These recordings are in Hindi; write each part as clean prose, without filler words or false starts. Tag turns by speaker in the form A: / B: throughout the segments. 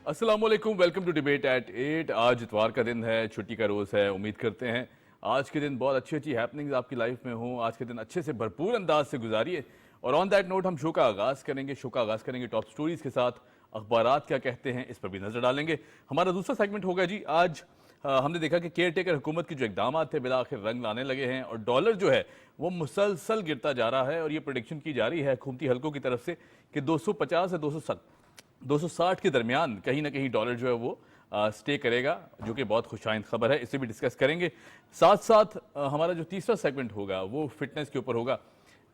A: अस्सलामुअलैकुम, वेलकम टू डिबेट एट 8। आज इतवार का दिन है, छुट्टी का रोज़ है। उम्मीद करते हैं आज के दिन बहुत अच्छी अच्छी हैपनिंग्स आपकी लाइफ में हों। आज के दिन अच्छे से भरपूर अंदाज से गुजारिए। और ऑन दैट नोट हम शो का आगाज़ करेंगे टॉप स्टोरीज़ के साथ। अखबारात क्या कहते हैं इस पर भी नज़र डालेंगे। हमारा दूसरा सेगमेंट होगा जी आज हमने देखा कि केयर टेकर हुकूमत की जो इकदाम थे बिला आखिर रंग लाने लगे हैं और डॉलर जो है वो मुसलसल गिरता जा रहा है। और ये प्रोडिक्शन की जा रही है हुकूमती हलकों की तरफ से कि 250 से 260 के दरमियान कहीं ना कहीं डॉलर जो है वो स्टे करेगा, जो कि बहुत खुशाइंद खबर है। इसे भी डिस्कस करेंगे। साथ साथ हमारा जो तीसरा सेगमेंट होगा वो फिटनेस के ऊपर होगा।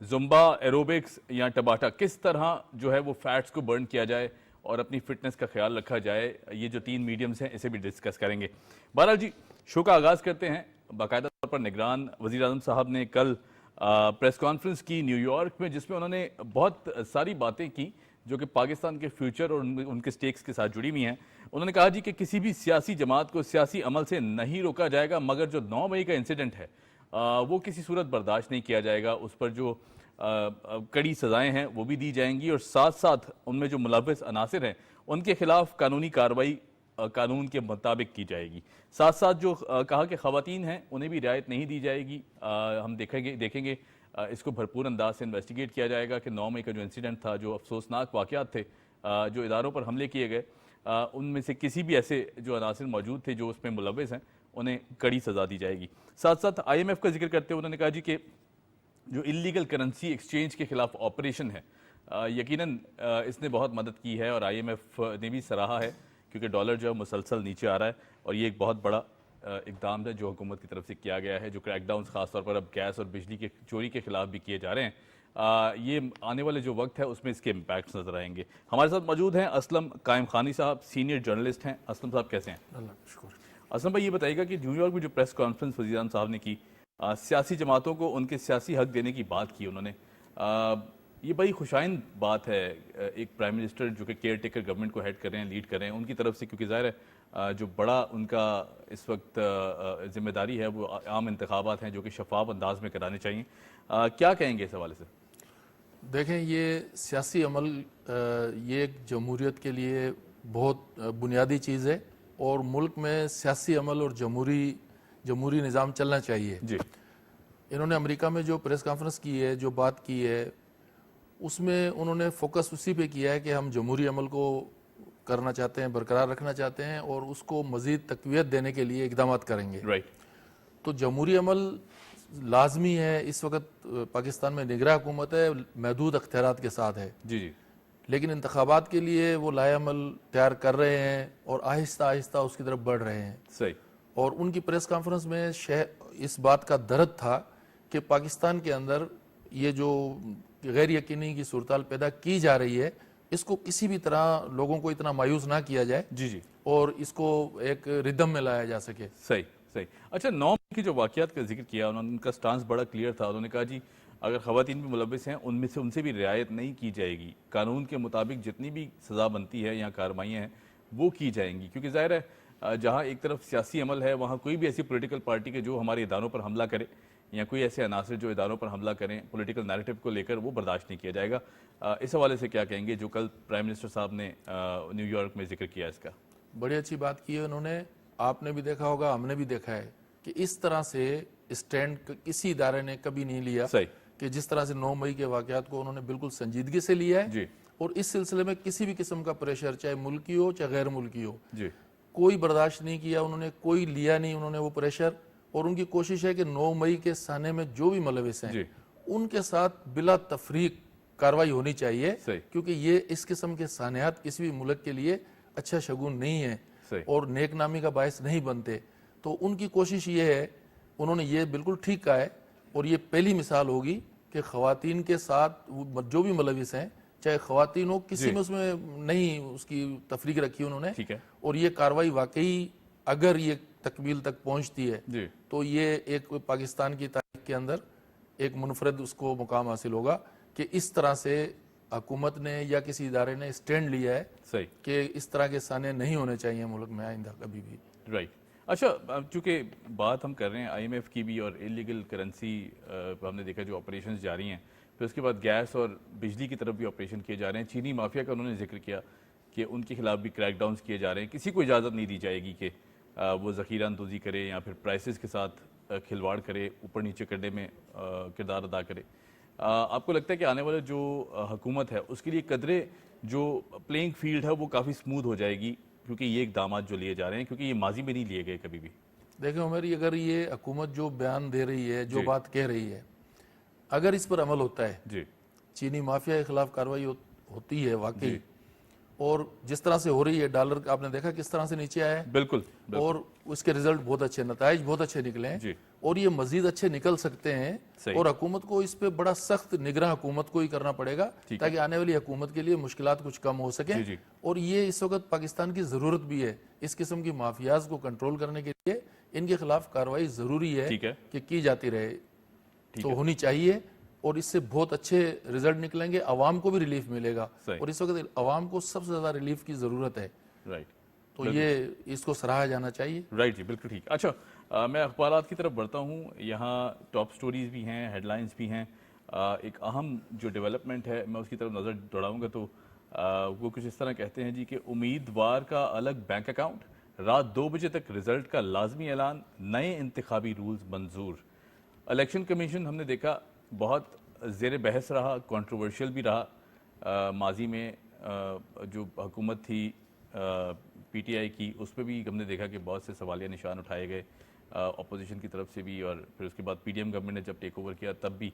A: जुम्बा, एरोबिक्स या टबाटा, किस तरह जो है वो फैट्स को बर्न किया जाए और अपनी फिटनेस का ख्याल रखा जाए। ये जो तीन मीडियम्स हैं इसे भी डिस्कस करेंगे। बहरहाल जी, शो का आगाज़ करते हैं। बाकायदा तौर पर निगरान वज़ीर आज़म साहब ने कल प्रेस कॉन्फ्रेंस की न्यूयॉर्क में, जिसमें उन्होंने बहुत सारी बातें की जो कि पाकिस्तान के फ्यूचर और उनके स्टेक्स के साथ जुड़ी हुई हैं। उन्होंने कहा जी कि किसी भी सियासी जमात को सियासी अमल से नहीं रोका जाएगा, मगर जो 9 मई का इंसिडेंट है वो किसी सूरत बर्दाश्त नहीं किया जाएगा। उस पर जो कड़ी सज़ाएं हैं वो भी दी जाएंगी और साथ साथ उनमें जो मुलव्वस अनासिर हैं उनके खिलाफ कानूनी कार्रवाई कानून के मुताबिक की जाएगी। साथ साथ जो कहा कि ख़वातीन हैं उन्हें भी रियायत नहीं दी जाएगी। हम देखेंगे इसको भरपूर अंदाज से इन्वेस्टिगेट किया जाएगा कि 9 मई का जो इंसिडेंट था, जो अफसोसनाक वाक़यात थे, जो इदारों पर हमले किए गए, उनमें से किसी भी ऐसे जो अनासिर मौजूद थे जो उसमें मुलव्वस हैं उन्हें कड़ी सज़ा दी जाएगी। साथ साथ IMF का जिक्र करते हुए उन्होंने कहा जी कि जो इलीगल करेंसी एक्सचेंज के खिलाफ ऑपरेशन है, यकीनन इसने बहुत मदद की है और IMF ने भी सराहा है, क्योंकि डॉलर जो है मुसलसल नीचे आ रहा है और ये एक बहुत बड़ा इकदाम है जो हुकूमत की तरफ से किया गया है। जो क्रैकडाउन खासतौर पर अब गैस और बिजली के चोरी के खिलाफ भी किए जा रहे हैं, ये आने वाले जो वक्त है उसमें इसके इम्पैक्ट्स नजर आएंगे। हमारे साथ मौजूद हैं असलम कायम खानी साहब, सीनियर जर्नलिस्ट हैं। असलम साहब कैसे हैं? असलम भाई, ये बताइएगा कि न्यूयॉर्क में जो प्रेस कॉन्फ्रेंस वज़ीर आज़म साहब ने की, सियासी जमातों को उनके सियासी हक देने की बात की उन्होंने, ये बड़ी खुशाइंद बात है एक प्राइम मिनिस्टर जो कि केयर टेकर गवर्नमेंट को हेड कर रहे हैं, लीड कर रहे हैं, उनकी तरफ से, क्योंकि ज़ाहिर है जो बड़ा उनका इस वक्त जिम्मेदारी है वो आम इंतखाबात हैं जो कि शफाफ अंदाज में कराने चाहिए। क्या कहेंगे इस हवाले से?
B: देखें, ये सियासी अमल ये एक जमहूरियत के लिए बहुत बुनियादी चीज़ है और मुल्क में सियासी अमल और जमहूरी निज़ाम चलना चाहिए
A: जी।
B: इन्होंने अमेरिका में जो प्रेस कॉन्फ्रेंस की है, जो बात की है, उसमें उन्होंने फोकस उसी पे किया है कि हम जमहूरी अमल को करना चाहते हैं, बरकरार रखना चाहते हैं और उसको मज़ीद तक़वियत देने के लिए इक़दाम करेंगे।
A: राइट।
B: तो जमहूरी अमल लाजमी है। इस वक्त पाकिस्तान में निगरान हुकूमत है, महदूद अख्तियारात के साथ है।
A: जी जी।
B: लेकिन इंतखाबात के लिए वो लाएअमल तैयार कर रहे हैं और आहिस्ता आहिस्ता उसकी तरफ बढ़ रहे हैं।
A: सही।
B: और उनकी प्रेस कॉन्फ्रेंस में इस बात का दर्द था कि पाकिस्तान के अंदर ये जो गैर यकीनी की सूरत पैदा की जा रही है, इसको किसी भी तरह लोगों को इतना मायूस ना किया जाए।
A: जी जी।
B: और इसको एक रिदम में लाया जा सके।
A: सही सही। अच्छा, 9 मई की जो वाक़यात का जिक्र किया उन्होंने, उनका स्टांस बड़ा क्लियर था। उन्होंने कहा जी अगर ख़वातीन भी मुलव्वस हैं उनमें से उनसे भी रियायत नहीं की जाएगी, कानून के मुताबिक जितनी भी सज़ा बनती है या कार्रवाइयाँ हैं वो की जाएंगी। क्योंकि ज़ाहिर है जहाँ एक तरफ सियासी अमल है, वहाँ कोई भी ऐसी पोलिटिकल पार्टी के जो हमारे इदारों पर हमला करे या कोई ऐसे अनासर जो इदारों पर हमला करें पॉलिटिकल नैरेटिव को लेकर, वो बर्दाश्त नहीं किया जाएगा। इस हवाले से क्या कहेंगे जो कल प्राइम मिनिस्टर साहब ने न्यूयॉर्क में जिक्र किया इसका?
B: बड़ी अच्छी बात की है उन्होंने। आपने भी देखा होगा, हमने भी देखा है कि इस तरह से स्टैंड किसी इदारे ने कभी नहीं लिया।
A: सही।
B: कि जिस तरह से 9 मई के वाक़यात को उन्होंने बिल्कुल संजीदगी से लिया है
A: जी।
B: और इस सिलसिले में किसी भी किस्म का प्रेशर, चाहे मुल्की हो चाहे गैर मुल्की हो,
A: जी,
B: कोई बर्दाश्त नहीं किया उन्होंने, कोई लिया नहीं उन्होंने वो प्रेशर। और उनकी कोशिश है कि 9 मई के साने में जो भी मुलव्वस हैं उनके साथ बिला तफरीक कार्रवाई होनी चाहिए। क्योंकि ये इस किस्म के सानियात किसी भी मुल्क के लिए अच्छा शगुन नहीं है और नेक नामी का बायस नहीं बनते। तो उनकी कोशिश ये है, उन्होंने ये बिल्कुल ठीक कहा है और ये पहली मिसाल होगी कि ख़वातीन के साथ जो भी मुलव्वस हैं, चाहे ख़वातीन हो, किसी में उसमें नहीं उसकी तफरीक रखी उन्होंने।
A: ठीक है।
B: और ये कार्रवाई वाकई अगर ये तकमील तक पहुंचती है तो ये एक पाकिस्तान की तारीख के अंदर एक मुनफरद उसको मुकाम हासिल होगा कि इस तरह से हुकूमत ने या किसी इदारे ने स्टैंड लिया है कि इस तरह के साने नहीं होने चाहिए मुल्क में आइंदा कभी भी।
A: राइट। अच्छा, चूंकि बात हम कर रहे हैं IMF की भी और इलीगल करेंसी हमने देखा जो ऑपरेशन जारी हैं, फिर उसके बाद गैस और बिजली की तरफ भी ऑपरेशन किए जा रहे हैं। चीनी माफिया का उन्होंने जिक्र किया कि उनके खिलाफ भी क्रैकडाउन्स किए जा रहे हैं, किसी को इजाज़त नहीं दी जाएगी कि वो ज़ख़ीरा अंदोज़ी करे या फिर प्राइसेस के साथ खिलवाड़ करे, ऊपर नीचे करने में किरदार अदा करे। आपको लगता है कि आने वाले जो हुकूमत है उसके लिए कदरे जो प्लेइंग फील्ड है वो काफ़ी स्मूथ हो जाएगी, क्योंकि ये इकदाम जो लिए जा रहे हैं, क्योंकि ये माजी में नहीं लिए गए कभी भी?
B: देखिए उमर, अगर ये हुकूमत जो बयान दे रही है, जो बात कह रही है, अगर इस पर अमल होता है
A: जी,
B: चीनी माफिया के खिलाफ कार्रवाई होती है वाकई, और जिस तरह से हो रही है, डॉलर आपने देखा किस तरह से नीचे आया है,
A: बिल्कुल,
B: और उसके रिजल्ट बहुत अच्छे, नताइज बहुत अच्छे निकले हैं, और ये मजीद अच्छे निकल सकते हैं। और हुकूमत को इस पे बड़ा सख्त निगरान हुकूमत को ही करना पड़ेगा ताकि आने वाली हुकूमत के लिए मुश्किलात कुछ कम हो सके। और ये इस वक्त पाकिस्तान की जरूरत भी है, इस किस्म की माफियाज को कंट्रोल करने के लिए इनके खिलाफ कार्रवाई जरूरी है कि की जाती रहे, तो होनी चाहिए, और इससे बहुत अच्छे रिजल्ट निकलेंगे, अवाम को भी रिलीफ मिलेगा, और इस वक्त अवाम को सबसे ज्यादा रिलीफ की जरूरत है।
A: राइट,
B: तो ये इसको सराहा जाना चाहिए।
A: राइट जी, बिल्कुल ठीक। अच्छा, मैं अखबारात की तरफ बढ़ता हूँ। यहाँ टॉप स्टोरीज भी हैं, हेडलाइंस भी हैं। एक अहम जो डेवलपमेंट है मैं उसकी तरफ नज़र दौड़ाऊंगा, तो वो कुछ इस तरह कहते हैं जी कि उम्मीदवार का अलग बैंक अकाउंट, रात 2 बजे तक रिजल्ट का लाजमी ऐलान, नए इंतखाबी रूल्स मंजूर। इलेक्शन कमीशन हमने देखा बहुत ज़ेर बहस रहा, कंट्रोवर्शियल भी रहा। माजी में जो हुकूमत थी पीटीआई की, उस पर भी हमने देखा कि बहुत से सवालिया निशान उठाए गए अपोजिशन की तरफ से भी, और फिर उसके बाद पीडीएम गवर्नमेंट ने जब टेक ओवर किया तब भी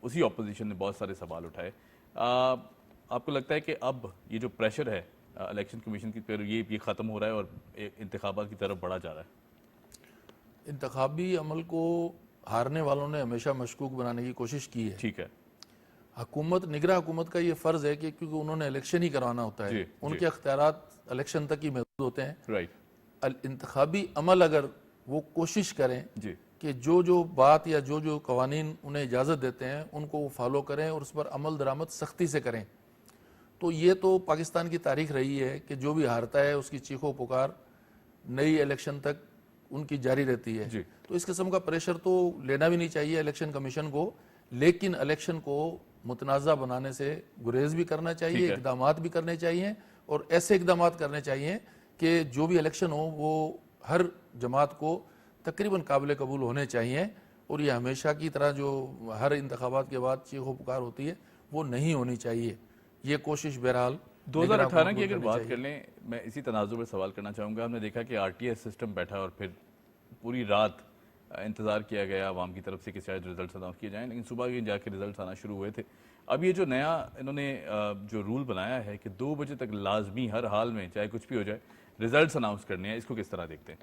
A: उसी अपोजिशन ने बहुत सारे सवाल उठाए। आपको लगता है कि अब ये जो प्रेशर है इलेक्शन कमीशन की पर ये ख़त्म हो रहा है और इंतखाबात की तरफ बढ़ा जा रहा है?
B: इंतखाबी अमल को हारने वालों ने हमेशा मशकूक बनाने की कोशिश की है।
A: ठीक है।
B: हुकूमत, निगरान हुकूमत का ये फर्ज है कि क्योंकि उन्होंने इलेक्शन ही करवाना होता है, उनके अख्तियारात इलेक्शन तक ही महदूद होते हैं।
A: राइट।
B: इंतखाबी अमल अगर वो कोशिश करें कि जो जो बात या जो जो कवानीन उन्हें इजाज़त देते हैं उनको वो फॉलो करें और उस पर अमल दरामद सख्ती से करें, तो ये तो पाकिस्तान की तारीख रही है कि जो भी हारता है उसकी चीखो पुकार नई इलेक्शन तक उनकी जारी रहती है। तो इस किस्म का प्रेशर तो लेना भी नहीं चाहिए इलेक्शन कमीशन को, लेकिन इलेक्शन को मुतनाज़ा बनाने से गुरेज भी करना चाहिए, इकदामात भी करने चाहिए, और ऐसे इकदामात करने चाहिए कि जो भी इलेक्शन हो वो हर जमात को तकरीबन काबिल कबूल होने चाहिए, और ये हमेशा की तरह जो हर इंतखाबात के बाद चीखो पुकार होती है वो नहीं होनी चाहिए। ये कोशिश बहरहाल
A: 2018 की अगर बात कर लें, मैं इसी तनाज़ुर पर सवाल करना चाहूँगा। हमने देखा कि आरटीएस सिस्टम बैठा और फिर पूरी रात इंतज़ार किया गया आवाम की तरफ से कि शायद रिजल्ट अनाउंस किए जाएं, लेकिन सुबह के जाके रिजल्ट आना शुरू हुए थे। अब ये जो नया इन्होंने जो रूल बनाया है कि 2 बजे तक लाजमी हर हाल में चाहे कुछ भी हो जाए रिजल्ट अनाउंस करने हैं, इसको किस तरह देखते हैं?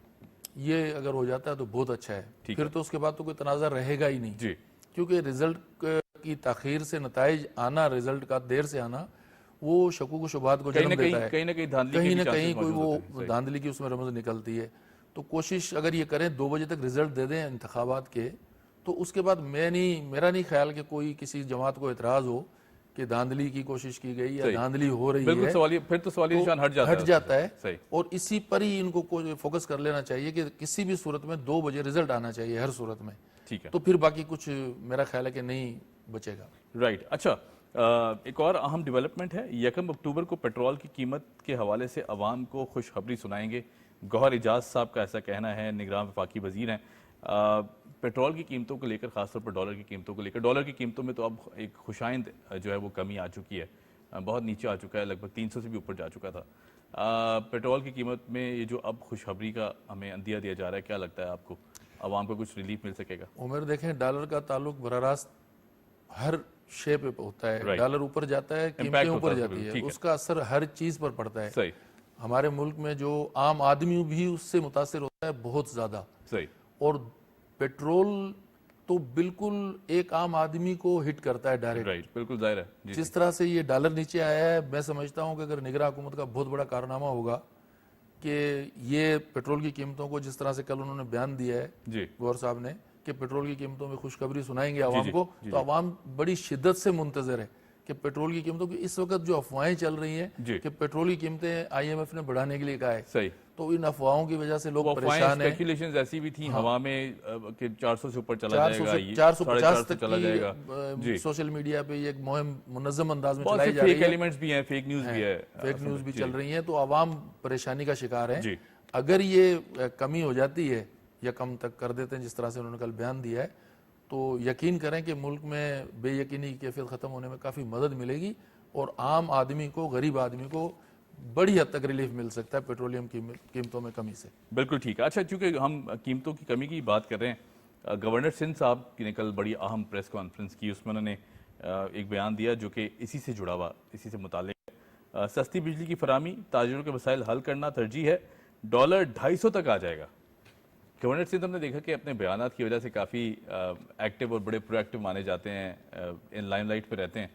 B: ये अगर हो जाता है तो बहुत अच्छा है, फिर तो उसके बाद तो कोई तनाज़ा रहेगा ही नहीं क्योंकि रिजल्ट की ताखीर से नताइज आना, रिजल्ट का देर से आना, वो शकूक व शुबहात को जन्म देता है।
A: कहीं ना कहीं
B: कोई वो धांधली की उसमें रमज निकलती है। तो कोशिश अगर ये करें 2 बजे तक रिजल्ट दे दें इंतखाबात के, तो उसके बाद मेरा नहीं ख्याल कि कोई किसी जमात को एतराज़ हो कि धांधली की कोशिश की गई या धांधली हो रही है।
A: फिर तो सवालिया निशान हट
B: जाता है। और इसी पर ही इनको फोकस कर लेना चाहिए कि किसी भी सूरत में 2 बजे रिजल्ट आना चाहिए हर सूरत में।
A: ठीक है,
B: तो फिर बाकी कुछ मेरा ख्याल है कि नहीं बचेगा।
A: राइट। अच्छा, एक और अहम डेवलपमेंट है, 1 अक्टूबर को पेट्रोल की कीमत के हवाले से अवाम को खुशखबरी सुनाएंगे। गौहर एजाज साहब का ऐसा कहना है, निगरान वफाकी वजीर हैं। पेट्रोल की कीमतों को लेकर, खासतौर पर डॉलर की कीमतों को लेकर, डॉलर की कीमतों में तो अब एक खुशाइंद जो है वो कमी आ चुकी है, बहुत नीचे आ चुका है, लगभग 300 से भी ऊपर जा चुका था। पेट्रोल की कीमत में ये जो अब खुशखबरी का हमें अंदिया दिया जा रहा है, क्या लगता है आपको आवाम को कुछ रिलीफ मिल सकेगा?
B: उमर, देखें डॉलर का ताल्लुक बराह रास्त हर शे पे होता है। डॉलर ऊपर जाता है, कीमतें ऊपर जाती है, उसका असर हर चीज पर पड़ता है।
A: सही।
B: हमारे मुल्क में जो आम आदमी भी उससे मुतासिर होता है बहुत ज्यादा।
A: सही।
B: और पेट्रोल तो बिल्कुल एक आम आदमी को हिट करता है डायरेक्ट।
A: राइट, बिल्कुल जाहिर है।
B: जिस तरह से ये डॉलर नीचे आया है, मैं समझता हूँ कि अगर निगरान हुकूमत का बहुत बड़ा कारनामा होगा कि ये पेट्रोल की कीमतों को, जिस तरह से कल उन्होंने बयान दिया है गौर साहब ने कि पेट्रोल की कीमतों में खुशखबरी सुनाएंगे आवाम को, तो आवाम बड़ी शिद्दत से मुंतजर है कि पेट्रोल की कीमतों की इस वक्त जो अफवाहें चल रही हैं कि पेट्रोल की कीमतें IMF ने बढ़ाने के लिए कहा है,
A: सही,
B: तो इन अफवाहों की वजह से लोग परेशान हैं।
A: स्पेकुलेशंस ऐसी भी थी हवा में कि 400 से ऊपर चला
B: 400
A: जाएगा,
B: से 450 तक
A: चला जाएगा
B: की सोशल मीडिया पे ये एक मुहिम मुनज़्ज़म अंदाज में
A: बहुत
B: चलाई
A: से
B: जा रही
A: फेक
B: है,
A: एलिमेंट्स भी हैं, फेक न्यूज़ भी है,
B: फेक न्यूज़ भी चल रही हैं, तो आवाम परेशानी का शिकार है।
A: जी।
B: अगर ये कमी हो जाती है या कम तक कर देते हैं जिस तरह से उन्होंने कल बयान दिया है, तो यकीन करें कि मुल्क में बेयकीनी की कैफियत ख़त्म होने में काफ़ी मदद मिलेगी और आम आदमी को, गरीब आदमी को बड़ी हद तक रिलीफ मिल सकता है पेट्रोलियम कीमतों में कमी से।
A: बिल्कुल ठीक है। अच्छा, चूंकि हम कीमतों की कमी की बात कर रहे हैं, गवर्नर सिंध साहब ने कल बड़ी अहम प्रेस कॉन्फ्रेंस की, उसमें उन्होंने एक बयान दिया जो कि इसी से जुड़ा हुआ, इसी से मुताल्लिक है। सस्ती बिजली की फराहमी, ताजिरों के मसाइल हल करना तरजीह है, $250 तक आ जाएगा। गवर्नर सिंध हमने देखा कि अपने बयानात की वजह से काफ़ी एक्टिव और बड़े प्रोएक्टिव माने जाते हैं, इन लाइमलाइट पे रहते हैं।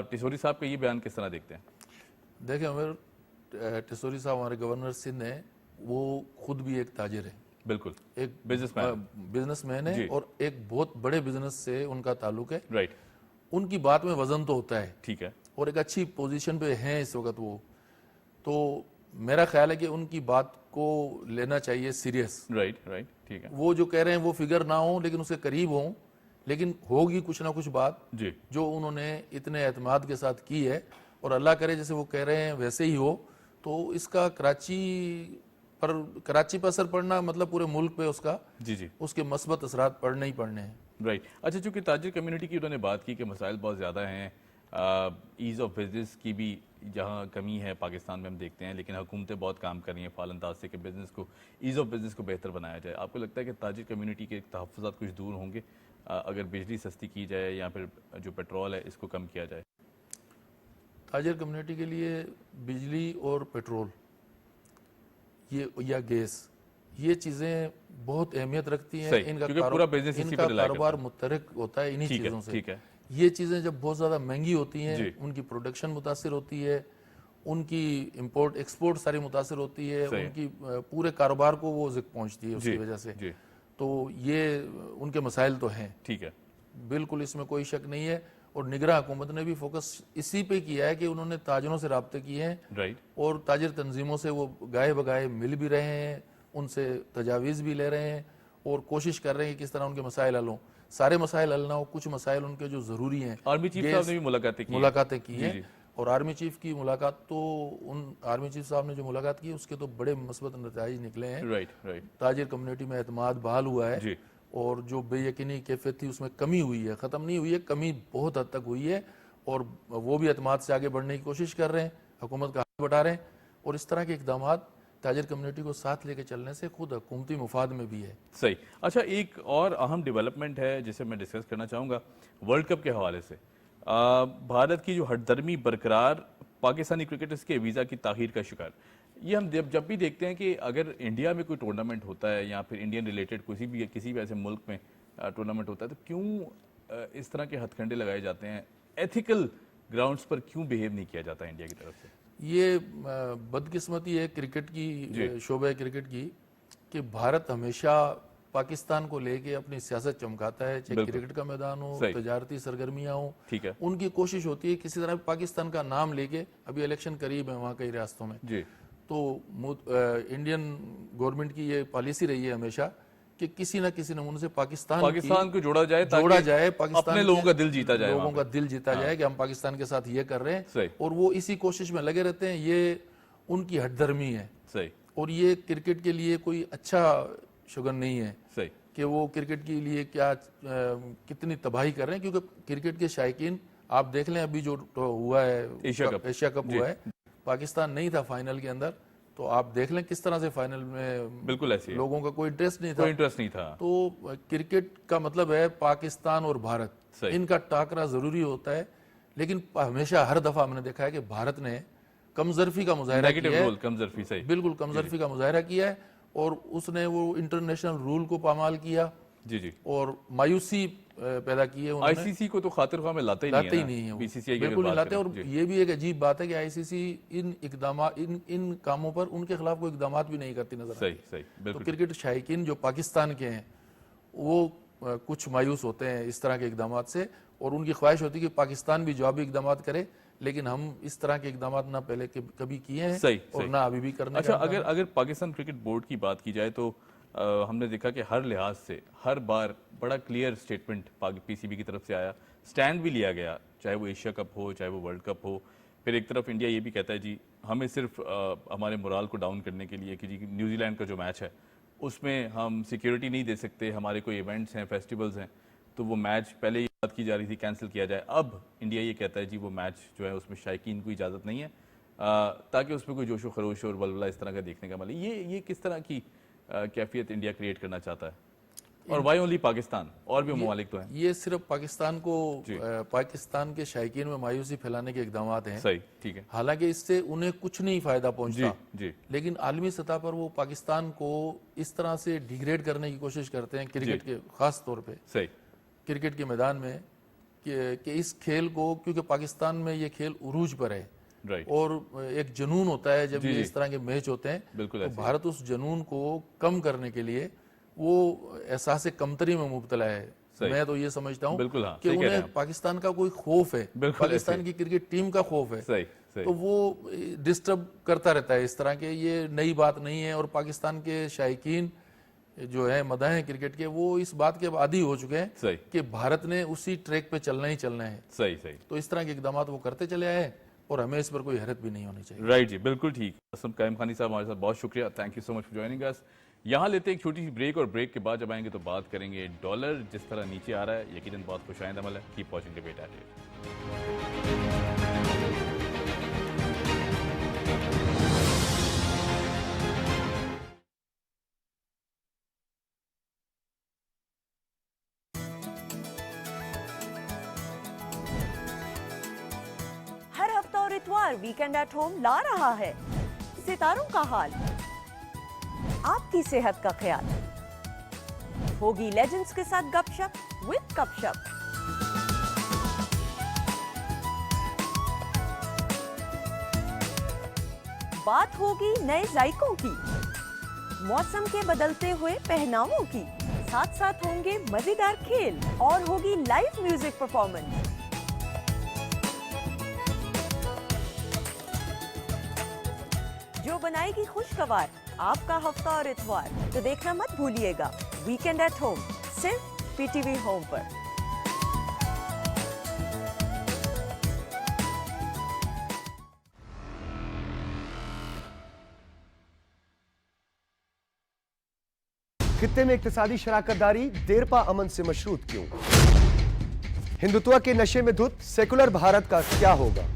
A: टिसोरी साहब का ये बयान किस तरह देखते हैं?
B: देखिए उमर, टिसोरी साहब हमारे गवर्नर सिंध हैं, वो खुद भी एक ताजिर है,
A: बिल्कुल,
B: एक
A: बिजनेसमैन
B: है और एक बहुत बड़े बिजनेस से उनका ताल्लुक है।
A: राइट,
B: उनकी बात में वजन तो होता है,
A: ठीक है,
B: और एक अच्छी पोजीशन पे हैं इस वक्त वो, तो मेरा ख्याल है कि उनकी बात को लेना चाहिए सीरियस।
A: राइट, ठीक है,
B: वो जो कह रहे हैं वो फिगर ना हो लेकिन उसके करीब हो, लेकिन होगी कुछ ना कुछ बात
A: जी,
B: जो उन्होंने इतने एतमाद के साथ की है, और अल्लाह करे जैसे वो कह रहे हैं वैसे ही हो, तो इसका कराची पर असर पड़ना मतलब पूरे मुल्क पे उसका
A: जी,
B: उसके मस्बत असरात पड़ने ही पड़ने हैं।
A: राइट। अच्छा, चूंकि ताजिर कम्युनिटी की उन्होंने बात की कि मसाइल बहुत ज़्यादा हैं, ईज़ ऑफ बिजनेस की भी जहाँ कमी है पाकिस्तान में हम देखते हैं, लेकिन हुकूमतें बहुत काम कर रही हैं फाल अंदाज से कि बिज़नेस को, ईज़ ऑफ बिज़नेस को बेहतर बनाया जाए। आपको लगता है कि ताजिर कम्युनिटी के तहफ़्फ़ुज़ात कुछ दूर होंगे अगर बिजली सस्ती की जाए या फिर जो पेट्रोल है इसको कम किया जाए?
B: ताजिर कम्युनिटी के लिए बिजली और पेट्रोल ये या गैस, ये चीज़ें बहुत अहमियत रखती हैं। इनका कारोबार मुतहरिक होता है इन्हीं चीज़ों से।
A: ठीक है।
B: ये चीज़ें जब बहुत ज़्यादा महंगी होती हैं, उनकी प्रोडक्शन मुतासिर होती है, उनकी इंपोर्ट एक्सपोर्ट सारी मुतासिर होती है, उनकी पूरे कारोबार को वो ज़िक पहुँचती है उसकी वजह से। तो ये उनके मसाइल तो हैं,
A: ठीक है,
B: बिल्कुल इसमें कोई शक नहीं है। और निगरान हुकूमत ने भी फोकस इसी पे किया है कि उन्होंने ताजिरों से राब्ते किए हैं,
A: राइट,
B: और ताजिर तंजीमों से वो गाए बगाए मिल भी रहे हैं, उनसे तजावीज़ भी ले रहे हैं और कोशिश कर रहे हैं कि किस तरह उनके मसाइल हल हों। सारे मसाइल हल ना हो, कुछ मसाइल उनके जो ज़रूरी हैं।
A: आर्मी चीफ साहब ने भी
B: मुलाकातें की हैं, और आर्मी चीफ की मुलाकात तो आर्मी चीफ साहब ने जो मुलाकात की उसके तो बड़े मस्बत नतीजे निकले हैं।
A: राइट,
B: ताजिर कम्युनिटी में एतमाद बहाल हुआ है, और जो बेयकीनी कैफियत थी उसमें कमी हुई है, ख़त्म नहीं हुई है, कमी बहुत हद तक हुई है, और वो भी एतमाद से आगे बढ़ने की कोशिश कर रहे हैं, हुकूमत का हाथ बटा रहे हैं। और इस तरह के इक़दाम ताजिर कम्युनिटी को साथ लेके चलने से खुद हुकूमती मुफाद में भी है।
A: सही। अच्छा, एक और अहम डेवलपमेंट है जिसे मैं डिस्कस करना चाहूँगा वर्ल्ड कप के हवाले से। भारत की जो हटदर्मी बरकरार, पाकिस्तानी क्रिकेटर्स के वीज़ा की ताख़ीर का शिकार। ये हम जब भी देखते हैं कि अगर इंडिया में कोई टूर्नामेंट होता है या फिर इंडियन रिलेटेड किसी भी ऐसे मुल्क में टूर्नामेंट होता है, तो क्यों इस तरह के हथकंडे लगाए जाते हैं? एथिकल ग्राउंड्स पर क्यों बिहेव नहीं किया जाता इंडिया की तरफ से?
B: ये बदकिस्मती है क्रिकेट की, शोबे क्रिकेट की, कि भारत हमेशा पाकिस्तान को लेके अपनी सियासत चमकाता है, चाहे क्रिकेट का मैदान हो, तजारती सरगर्मियां हो,
A: ठीक है,
B: उनकी कोशिश होती है किसी तरह पाकिस्तान का नाम लेके। अभी इलेक्शन करीब है वहाँ कई रियासतों में, तो इंडियन गवर्नमेंट की ये पॉलिसी रही है हमेशा कि किसी न किसी नमूने से पाकिस्तान
A: को जोड़ा जाए,
B: पाकिस्तान
A: अपने लोगों का दिल जीता जाए,
B: लोगों का दिल जीता जाए कि हम पाकिस्तान के साथ ये कर रहे हैं, और वो इसी कोशिश में लगे रहते हैं। ये उनकी हटधर्मी है,
A: सही,
B: और ये क्रिकेट के लिए कोई अच्छा शुगन नहीं है,
A: सही,
B: कि वो क्रिकेट के लिए क्या कितनी तबाही कर रहे हैं। क्योंकि क्रिकेट के शायकीन आप देख लें, अभी जो हुआ है एशिया कप हुआ है, पाकिस्तान नहीं था फाइनल के अंदर, तो आप देख लें किस तरह से फाइनल में
A: बिल्कुल ऐसे
B: लोगों का कोई इंटरेस्ट नहीं था। तो क्रिकेट का मतलब है पाकिस्तान और भारत, इनका टाकरा जरूरी होता है। लेकिन हमेशा हर दफा हमने देखा है कि भारत ने कमजोरी का मुजाहरा किया है, बिल्कुल कमजोरी का मुजाहरा किया है, और उसने वो इंटरनेशनल रूल को पामाल किया, और मायूसी पैदा की है।
A: आईसीसी को तो खातिर ख्वाह में लाते ही नहीं है, बीसीसीआई
B: बिल्कुल नहीं लाते। और ये भी एक अजीब बात है कि आईसीसी इन कामों पर उनके खिलाफ कोई इकदाम भी नहीं करती नजर आती।
A: सही,
B: तो क्रिकेट शायकीन जो पाकिस्तान के हैं वो कुछ मायूस होते हैं इस तरह के इकदाम से, और उनकी ख्वाहिश होती है कि पाकिस्तान भी जवाबी इकदाम करे, लेकिन हम इस तरह के इकदाम ना पहले कभी किए हैं
A: सही,
B: और
A: सही।
B: ना अभी भी करने
A: अच्छा,
B: का।
A: अगर पाकिस्तान क्रिकेट बोर्ड की बात की जाए तो हमने देखा कि हर लिहाज से हर बार बड़ा क्लियर स्टेटमेंट पीसीबी की तरफ से आया, स्टैंड भी लिया गया, चाहे वो एशिया कप हो, चाहे वो वर्ल्ड कप हो। फिर एक तरफ इंडिया ये भी कहता है जी हमें सिर्फ हमारे मोराल को डाउन करने के लिए कि जी न्यूजीलैंड का जो मैच है उसमें हम सिक्योरिटी नहीं दे सकते, हमारे कोई इवेंट्स हैं, फेस्टिवल्स हैं, तो वो मैच पहले ही बात की जा रही थी कैंसिल किया जाए। अब इंडिया ये कहता है जी वो मैच जो है उसमें शायकीन को इजाज़त नहीं है, ताकि उसमें कोई जोशो खरोश और बलबला इस तरह का देखने का मिले। ये किस तरह की कैफियत इंडिया क्रिएट करना चाहता है? और वाई ओनली पाकिस्तान, और भी ममालिक तो हैं?
B: ये सिर्फ पाकिस्तान को पाकिस्तान के शायकीन में मायूसी फैलाने के इकदाम हैं।
A: सही, ठीक है।
B: हालांकि इससे उन्हें कुछ नहीं फायदा पहुंचता,
A: जी।
B: लेकिन आलमी सतह पर वो पाकिस्तान को इस तरह से डिग्रेड करने की कोशिश करते हैं क्रिकेट के खास तौर पे,
A: सही,
B: क्रिकेट के मैदान में, कि इस खेल को, क्योंकि पाकिस्तान में ये खेल उरूज पर है,
A: राइट,
B: और एक जुनून होता है जब ये इस तरह के मैच होते हैं,
A: बिल्कुल।
B: तो भारत उस जुनून को कम करने के लिए वो एहसास कमतरी में मुब्तला है। मैं तो ये समझता हूँ कि उन्हें पाकिस्तान का कोई खौफ है, पाकिस्तान की क्रिकेट टीम का खौफ है, तो वो डिस्टर्ब करता रहता है इस तरह के। ये नई बात नहीं है, और पाकिस्तान के शायकीन जो है मदाह क्रिकेट के, वो इस बात के आदी हो चुके हैं कि भारत ने उसी ट्रैक पे चलना ही चलना है।
A: सही।
B: तो इस तरह के इकदाम वो करते चले आए, और हमें इस पर कोई हैरत भी नहीं होनी चाहिए।
A: राइट जी, बिल्कुल ठीक। असम कायम खानी साहब हमारे साथ, बहुत शुक्रिया, thank you so much for joining us. यहाँ लेते एक छोटी सी ब्रेक, और ब्रेक के बाद जब आएंगे तो बात करेंगे डॉलर जिस तरह नीचे आ रहा है, यकीनन बहुत खुशाइंद अमल है। Keep watching debate at it.
C: हर हफ्ता और इतवार वीकेंड एट होम ला रहा है सितारों का हाल, आपकी सेहत का ख्याल, होगी लेजेंड्स के साथ गपशप विद कपशप। बात होगी नए जायकों की, मौसम के बदलते हुए पहनावों की, साथ साथ होंगे मजेदार खेल और होगी लाइव म्यूजिक परफॉर्मेंस। जो बनाएगी खुशगवार आपका हफ्ता और इतवार, तो देखना मत भूलिएगा वीकेंड एट होम, सिर्फ पीटीवी होम पर।
D: खित्ते में इक्तिसादी शराकतदारी देरपा अमन से मशरूत क्यों? हिंदुत्व के नशे में धुत सेकुलर भारत का क्या होगा?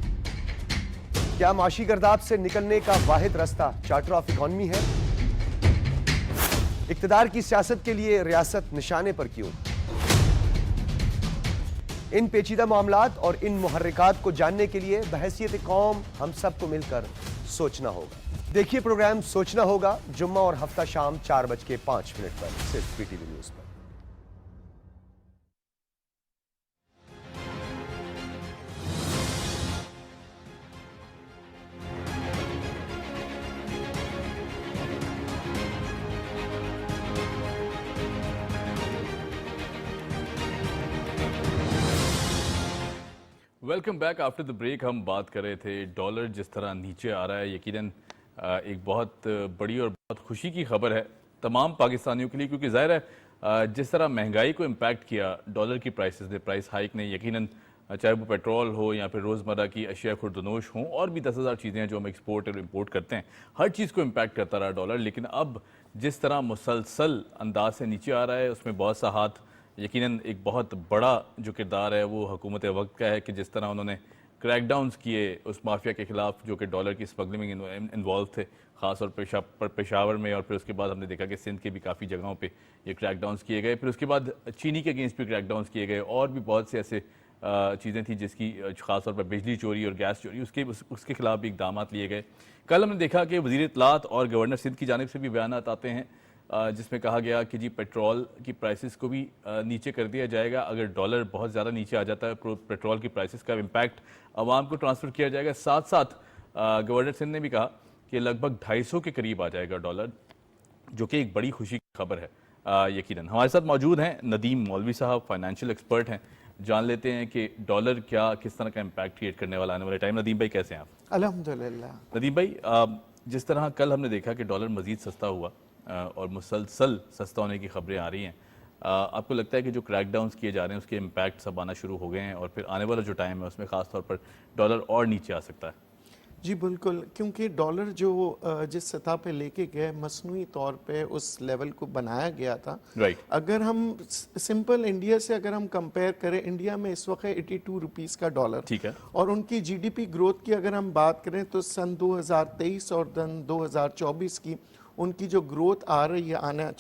D: क्या माशी गर्दाब से निकलने का वाहिद रास्ता चार्टर ऑफ इकोनॉमी है? इक्तदार की सियासत के लिए रियासत निशाने पर क्यों? इन पेचीदा मामलात और इन मुहर्रिकात को जानने के लिए बहैसियत कौम हम सबको मिलकर सोचना होगा। देखिए प्रोग्राम सोचना होगा जुम्मा और हफ्ता शाम 4:05 पर, सिर्फ पीटीवी न्यूज पर।
A: Welcome back after the break. हम बात कर रहे थे डॉलर जिस तरह नीचे आ रहा है, यकीनन एक बहुत बड़ी और बहुत खुशी की खबर है तमाम पाकिस्तानियों के लिए, क्योंकि ज़ाहिर है जिस तरह महंगाई को इम्पैक्ट किया डॉलर की प्राइस हाइक ने, यकीनन चाहे वो पेट्रोल हो या फिर रोज़मर्रा की अशिया खुर्दनोश हों, और भी 10,000 चीज़ें हैं जो हम एक्सपोर्ट और इम्पोर्ट करते हैं, हर चीज़ को इम्पैक्ट करता रहा डॉलर। लेकिन अब जिस तरह मुसलसल अंदाज से नीचे आ रहा है, उसमें बहुत सा हाथ, यकीनन एक बहुत बड़ा जो किरदार है वो हुकूमत वक्त का है कि जिस तरह उन्होंने क्रैकडाउन्स किए उस माफिया के खिलाफ जो कि डॉलर की स्मगलिंग में इन्वॉल्व थे, ख़ास तौर पर पेशावर में, और फिर उसके बाद हमने देखा कि सिंध के भी काफ़ी जगहों पे ये क्रैकडाउन्स किए गए। फिर उसके बाद चीनी के अगेंस्ट भी क्रैकडाउन्स किए गए, और भी बहुत से ऐसे चीज़ें थी जिसकी ख़ास तौर पर बिजली चोरी और गैस चोरी, उसके खिलाफ भी इकदाम लिए गए। कल हमने देखा कि वज़ीर इत्तलात और गवर्नर सिंध की जानिब से भी बयान आते हैं जिसमें कहा गया कि जी पेट्रोल की प्राइसेस को भी नीचे कर दिया जाएगा। अगर डॉलर बहुत ज़्यादा नीचे आ जाता है पेट्रोल की प्राइसेस का इम्पैक्ट आवाम को ट्रांसफ़र किया जाएगा। साथ साथ गवर्नर सिंध ने भी कहा कि लगभग 250 के करीब आ जाएगा डॉलर, जो कि एक बड़ी खुशी की खबर है। यकीनन। हमारे साथ मौजूद हैं नदीम मौलवी साहब, फाइनेंशियल एक्सपर्ट हैं। जान लेते हैं कि डॉलर क्या किस तरह का इम्पैक्ट क्रिएट करने वाला आने वाले टाइम। नदीम भाई कैसे हैं आप?
E: अल्हम्दुलिल्लाह।
A: नदीम भाई, जिस तरह कल हमने देखा कि डॉलर मजीद सस्ता हुआ और मुसलसल सस्ता होने की खबरें आ रही हैं, आपको लगता है कि जो क्रैकडाउन्स किए जा रहे हैं उसके इम्पैक्ट सब आना शुरू हो गए हैं और फिर आने वाला जो टाइम है उसमें खास तौर पर डॉलर और नीचे आ सकता है?
E: जी बिल्कुल, क्योंकि डॉलर जो जिस सतह पे लेके गए मसनूई तौर पे उस लेवल को बनाया गया था।
A: राइट।
E: अगर हम सिंपल इंडिया से अगर हम कंपेयर करें, इंडिया में इस वक्त 82 रुपीस का डॉलर,
A: ठीक है,
E: और उनकी जीडीपी ग्रोथ की अगर हम बात करें तो सन 2023 और सन 2024 की उनकी जो ग्रोथ आ रही है आना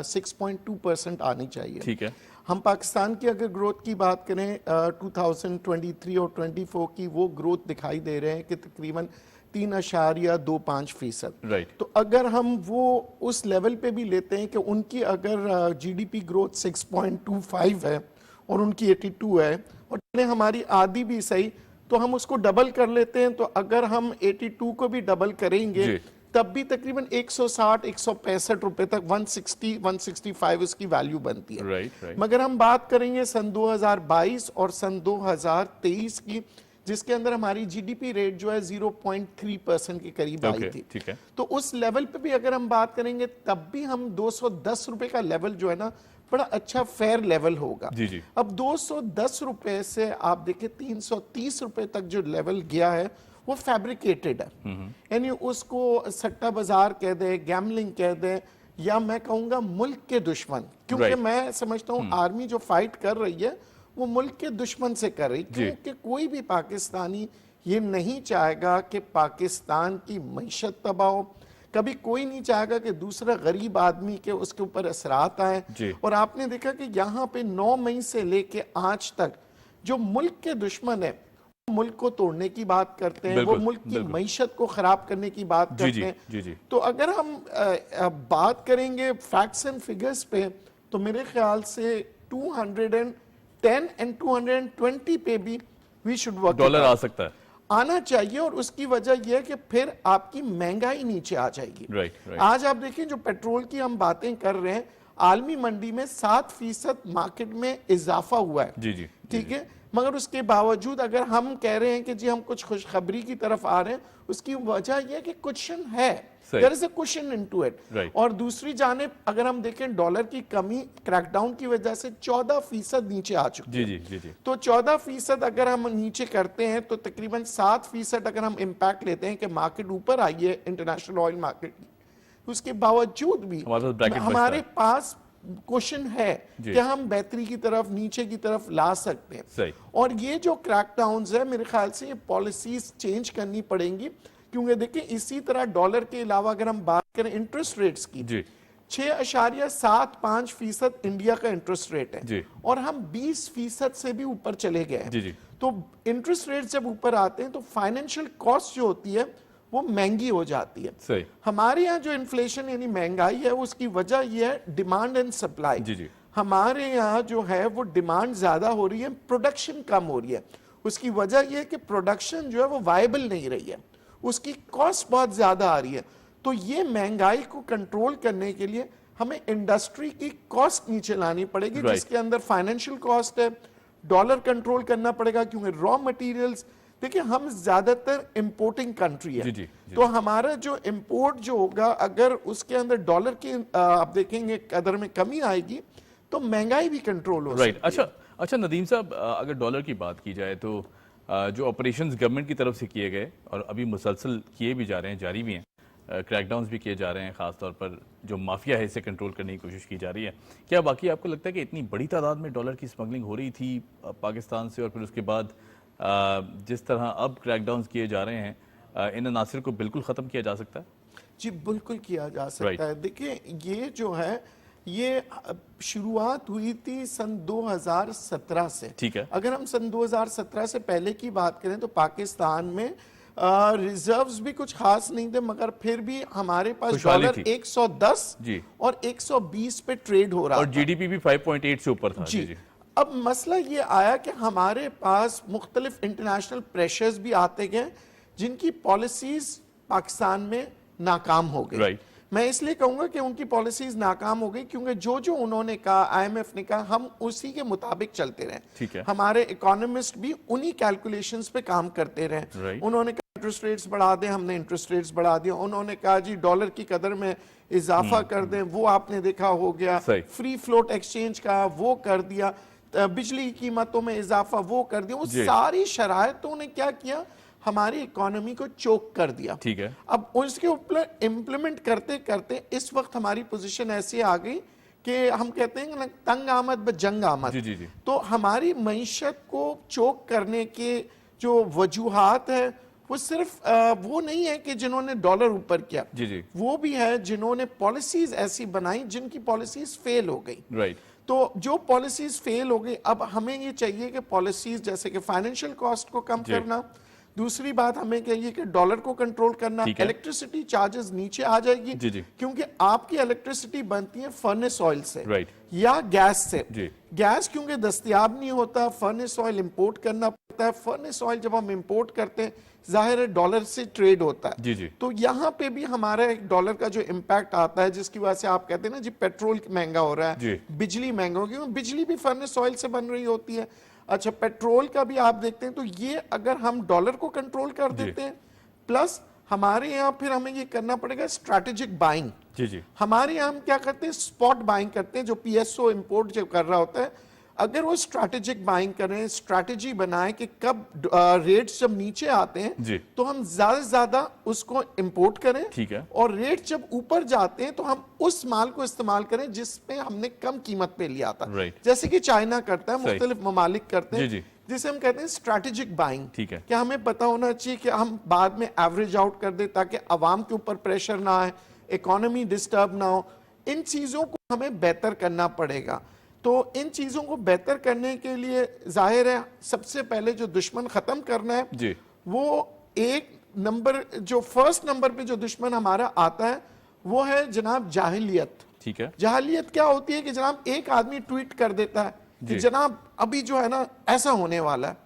E: 6.2% आनी चाहिए।
A: ठीक है।
E: हम पाकिस्तान की अगर ग्रोथ की बात करें 2023 और 24 की, वो ग्रोथ दिखाई दे रहे हैं कि तकरीबन 3.25%।
A: राइट।
E: तो अगर हम वो उस लेवल पे भी लेते हैं कि उनकी अगर जीडीपी ग्रोथ 6.25 है और उनकी 82 है और हमारी आधी भी सही, तो हम उसको डबल कर लेते हैं। तो अगर हम 82 को भी डबल करेंगे तब भी तकरीबन 160-165 रुपए तक 160-165 उसकी वैल्यू बनती है।
A: राइट।
E: मगर हम बात करेंगे सन 2022 और सन 2023 की, जिसके अंदर हमारी जीडीपी रेट जो है 0.3% के करीब आई थी।
A: ठीक है।
E: तो उस लेवल पे भी अगर हम बात करेंगे तब भी हम 210 रुपए का लेवल जो है ना बड़ा अच्छा फेयर लेवल होगा।
A: जी।
E: अब 210 रुपए से आप देखें 330 रुपए तक जो लेवल गया है वो फैब्रिकेटेड है, यानी उसको सट्टा बाजार कह दे, गैमलिंग कह दे, या मैं कहूंगा मुल्क के दुश्मन, क्योंकि मैं समझता हूं आर्मी जो फाइट कर रही है वो मुल्क के दुश्मन से कर रही, क्योंकि कोई भी पाकिस्तानी ये नहीं चाहेगा कि पाकिस्तान की मईशत तबाह हो। कभी कोई नहीं चाहेगा कि दूसरा गरीब आदमी के उसके ऊपर असरात आए। और आपने देखा कि यहाँ पे 9 मई से लेके आज तक जो मुल्क के दुश्मन है मुल्क को तोड़ने की बात करते हैं, वो मुल्क की मईशत को खराब करने की बात करते हैं।
A: जी।
E: तो अगर हम बात करेंगे फैक्ट्स एंड फिगर्स पे, तो मेरे ख्याल से 210 एंड 220 पे भी वी शुड वर्क,
A: डॉलर आ सकता है,
E: आना चाहिए। और उसकी वजह यह है कि फिर आपकी महंगाई नीचे आ जाएगी।
A: राइट।
E: आज आप देखिए जो पेट्रोल की हम बातें कर रहे हैं, आलमी मंडी में 7% मार्केट में इजाफा हुआ है।
A: जी।
E: ठीक है, मगर उसके बावजूद अगर हम कह रहे हैं कि जी हम कुछ खुशखबरी की तरफ आ रहे हैं, उसकी वजह यह कि क्वेश्चन है, there is a question into it. और दूसरी जानिब अगर हम देखें डॉलर की कमी क्रैकडाउन की वजह से 14% नीचे आ चुकी है।
A: जी। तो
E: 14% अगर हम नीचे करते हैं तो तकरीबन 7% अगर हम इम्पैक्ट लेते हैं कि मार्केट ऊपर आई है इंटरनेशनल ऑयल मार्केट, उसके बावजूद भी हमारे पास क्वेश्चन है कि हम बेहतरी की तरफ नीचे की तरफ ला सकते हैं। और ये जो क्रैकडाउन्स है मेरे ख्याल से ये पॉलिसीज चेंज करनी पड़ेंगी, क्योंकि देखिए इसी तरह डॉलर के अलावा अगर हम बात करें इंटरेस्ट रेट्स की, 6.75% इंडिया का इंटरेस्ट रेट है और हम 20% से भी ऊपर चले गए हैं। तो इंटरेस्ट रेट जब ऊपर आते हैं तो फाइनेंशियल कॉस्ट जो होती है वो महंगी हो जाती है।
A: सही।
E: हमारे यहाँ जो इन्फ्लेशन यानी महंगाई है उसकी वजह यह है डिमांड एंड सप्लाई। हमारे यहाँ जो है वो डिमांड ज्यादा हो रही है, प्रोडक्शन कम हो रही है। उसकी वजह यह है कि प्रोडक्शन जो है वो वायबल नहीं रही है, उसकी कॉस्ट बहुत ज्यादा आ रही है। तो ये महंगाई को कंट्रोल करने के लिए हमें इंडस्ट्री की कॉस्ट नीचे लानी पड़ेगी, जिसके अंदर फाइनेंशियल कॉस्ट है, डॉलर कंट्रोल करना पड़ेगा, क्योंकि रॉ मटेरियल्स देखिए हम ज्यादातर इंपोर्टिंग कंट्री है। तो हमारा जो इंपोर्ट जो होगा अगर उसके अंदर डॉलर की आप देखेंगे कदर में कमी आएगी तो महंगाई भी कंट्रोल हो सकती है।
A: अच्छा नदीम साहब, अगर डॉलर की बात की जाए तो जो ऑपरेशंस गवर्नमेंट की तरफ से किए गए और अभी मुसलसल किए भी जा रहे हैं, जारी भी हैं, क्रैकडाउन्स भी किए जा रहे हैं, खासतौर पर जो माफिया है इसे कंट्रोल करने की कोशिश की जा रही है, क्या बाकी आपको लगता है कि इतनी बड़ी तादाद में डॉलर की स्मगलिंग हो रही थी पाकिस्तान से और फिर उसके बाद जिस तरह अब क्रैकडाउन्स किए जा रहे हैं इन अनासिर को बिल्कुल खत्म किया जा सकता है?
E: जी बिल्कुल किया जा सकता है। देखिए ये जो है ये शुरुआत हुई थी सन 2017 से।
A: ठीक है।
E: अगर हम सन 2017 से पहले की बात करें तो पाकिस्तान में रिजर्व्स भी कुछ खास नहीं थे, मगर फिर भी हमारे पास डॉलर 110 और 120 पे ट्रेड हो रहा
A: और जीडीपी भी 5.8 से ऊपर था।
E: जी। अब मसला ये आया कि हमारे पास मुख्तलिफ इंटरनेशनल प्रेशर्स भी आते गए जिनकी पॉलिसीज पाकिस्तान में नाकाम हो गई। मैं इसलिए कहूंगा कि उनकी पॉलिसीज नाकाम हो गई, क्योंकि जो जो उन्होंने कहा, आईएमएफ ने कहा, हम उसी के मुताबिक चलते रहे।
A: ठीक है।
E: हमारे इकोनॉमिस्ट भी उन्हीं कैलकुलेशंस पे काम करते रहे।
A: Right.
E: उन्होंने कहा इंटरेस्ट रेट्स बढ़ा दें, हमने इंटरेस्ट रेट्स बढ़ा दिया। उन्होंने कहा जी डॉलर की कदर में इजाफा कर दें, वो आपने देखा हो गया।
A: सही।
E: फ्री फ्लोट एक्सचेंज का वो कर दिया, बिजली की कीमतों में इजाफा वो कर दिया। वो
A: जी।
E: सारी शरायतों ने क्या किया, हमारी इकोनॉमी को चोक कर दिया।
A: ठीक है।
E: अब उसके ऊपर इम्प्लीमेंट करते करते इस वक्त हमारी पोजीशन ऐसी आ गई कि हम कहते हैं ना, तंग आमद ब जंग आमद।
A: जी जी जी।
E: तो हमारी मईशत को चोक करने के जो वजूहात है, वो सिर्फ वो नहीं है कि जिन्होंने डॉलर ऊपर किया,
A: जी जी।
E: वो भी है जिन्होंने पॉलिसीज ऐसी बनाई जिनकी पॉलिसीज फेल हो गई।
A: राइट।
E: तो जो पॉलिसीज फेल हो गई, अब हमें ये चाहिए कि पॉलिसीज जैसे कि फाइनेंशियल कॉस्ट को कम
A: जी।
E: करना, दूसरी बात हमें चाहिए कि डॉलर को कंट्रोल करना,
A: ठीक है।
E: इलेक्ट्रिसिटी चार्जेस नीचे आ जाएगी।
A: जी जी।
E: क्योंकि आपकी इलेक्ट्रिसिटी बनती है फर्नेस ऑयल से
A: राइट।
E: या गैस से।
A: जी।
E: गैस क्योंकि दस्तयाब नहीं होता, फर्नेस ऑयल इंपोर्ट करना पड़ता है। फर्नेस ऑयल जब हम इंपोर्ट करते हैं, जाहिर है डॉलर से ट्रेड होता है।
A: जी जी।
E: तो यहाँ पे भी हमारा एक डॉलर का जो इम्पैक्ट आता है, जिसकी वजह से आप कहते हैं ना जी पेट्रोल महंगा हो रहा
A: जी।
E: है, बिजली महंगा हो गई, बिजली भी फर्नेस ऑयल से बन रही होती है। अच्छा, पेट्रोल का भी आप देखते हैं। तो ये अगर हम डॉलर को कंट्रोल कर देते हैं, प्लस हमारे यहाँ फिर हमें ये करना पड़ेगा स्ट्रैटेजिक बाइंग।
A: जी जी।
E: हमारे यहाँ हम क्या करते हैं, स्पॉट बाइंग करते हैं। जो पीएसओ इंपोर्ट जो कर रहा होता है, अगर वो स्ट्रैटेजिक बाइंग करें, स्ट्रैटेजी बनाए कि कब रेट्स जब नीचे आते हैं
A: जी।
E: तो हम ज्यादा से ज्यादा उसको इंपोर्ट करें।
A: ठीक है।
E: और रेट जब ऊपर जाते हैं तो हम उस माल को इस्तेमाल करें जिसपे हमने कम कीमत पे लिया था।
A: Right.
E: जैसे कि चाइना करता है,
A: सही।
E: मुख्तलिफ ममालिक करते हैं,
A: जी, जी।
E: जिसे हम कहते हैं स्ट्रैटेजिक बाइंग।
A: ठीक है।
E: क्या हमें पता होना चाहिए कि हम बाद में एवरेज आउट कर दे, ताकि अवाम के ऊपर प्रेशर ना आए, इकोनॉमी डिस्टर्ब ना हो। इन चीजों को हमें बेहतर करना पड़ेगा। तो इन चीजों को बेहतर करने के लिए जाहिर है सबसे पहले जो दुश्मन खत्म करना है
A: जी।
E: वो एक नंबर, जो फर्स्ट नंबर पे जो दुश्मन हमारा आता है वो है जनाब जाहिलियत।
A: ठीक है।
E: जाहिलियत क्या होती है कि जनाब एक आदमी ट्वीट कर देता है कि
A: जी।
E: जनाब अभी जो है ना ऐसा होने वाला है।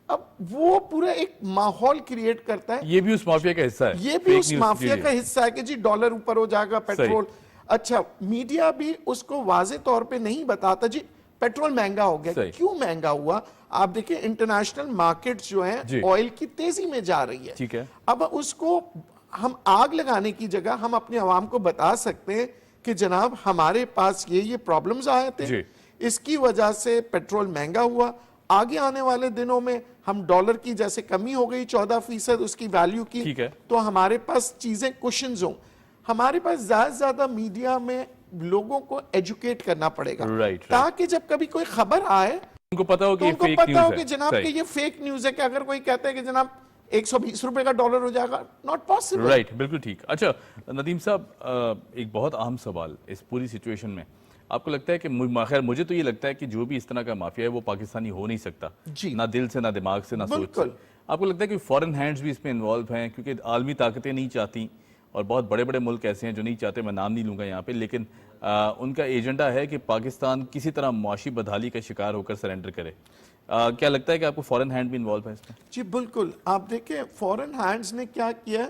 E: अब वो पूरा एक माहौल क्रिएट करता है।
A: ये भी उस माफिया का हिस्सा है।
E: ये भी
A: Fake
E: उस
A: news,
E: माफिया
A: जी,
E: का
A: जी।
E: हिस्सा है कि जी डॉलर ऊपर हो जाएगा, पेट्रोल। अच्छा, मीडिया भी उसको वाजे तौर पे नहीं बताता जी पेट्रोल महंगा हो गया।
A: सही।
E: क्यों महंगा हुआ? आप देखिए इंटरनेशनल मार्केट्स जो
A: जी।
E: हैं ऑयल की तेजी में जा रही है।
A: ठीक है।
E: अब उसको हम आग लगाने की जगह हम अपने आवाम को बता सकते हैं कि जनाब हमारे पास ये प्रॉब्लम्स आए थे,
A: जी।
E: इसकी वजह से पेट्रोल महंगा हुआ। आगे आने वाले दिनों में हम डॉलर की जैसे कमी हो गई 14% उसकी वैल्यू की,
A: ठीक है।
E: तो हमारे पास चीजें कुशन्स हों। हमारे पास ज्यादा से ज्यादा मीडिया में लोगों को एजुकेट करना पड़ेगा,
A: राइट।
E: ताकि जब कभी कोई खबर आए
A: उनको पता हो कि
E: तो
A: ये
E: उनको
A: फेक
E: पता
A: न्यूज़
E: हो
A: है।
E: कि जनाब
A: सही।
E: कि ये फेक न्यूज है। कि अगर कोई कहता है कि जनाब 120 रुपए का डॉलर हो जाएगा, नॉट पॉसिबल।
A: राइट, बिल्कुल ठीक। अच्छा नदीम साहब, एक बहुत अहम सवाल इस पूरी सिचुएशन में, आपको लगता है कि खैर मुझे तो ये लगता है कि जो भी इस तरह का माफिया है वो पाकिस्तानी हो नहीं सकता,
E: जी।
A: ना दिल से, ना दिमाग से, ना सोच से।
E: बिल्कुल।
A: आपको लगता है कि फॉरेन हैंड्स भी इसमें इन्वॉल्व हैं? क्योंकि आलमी ताकतें नहीं चाहती, और बहुत बड़े बड़े मुल्क ऐसे हैं जो नहीं चाहते, मैं नाम नहीं लूंगा यहाँ पे, लेकिन उनका एजेंडा है कि पाकिस्तान किसी तरह मुआशी बदहाली का शिकार होकर सरेंडर करे। क्या लगता है कि आपको फॉरेन हैंड भी इन्वॉल्व है इसमें?
E: जी बिल्कुल। आप देखिए फॉरेन हैंड्स ने क्या किया,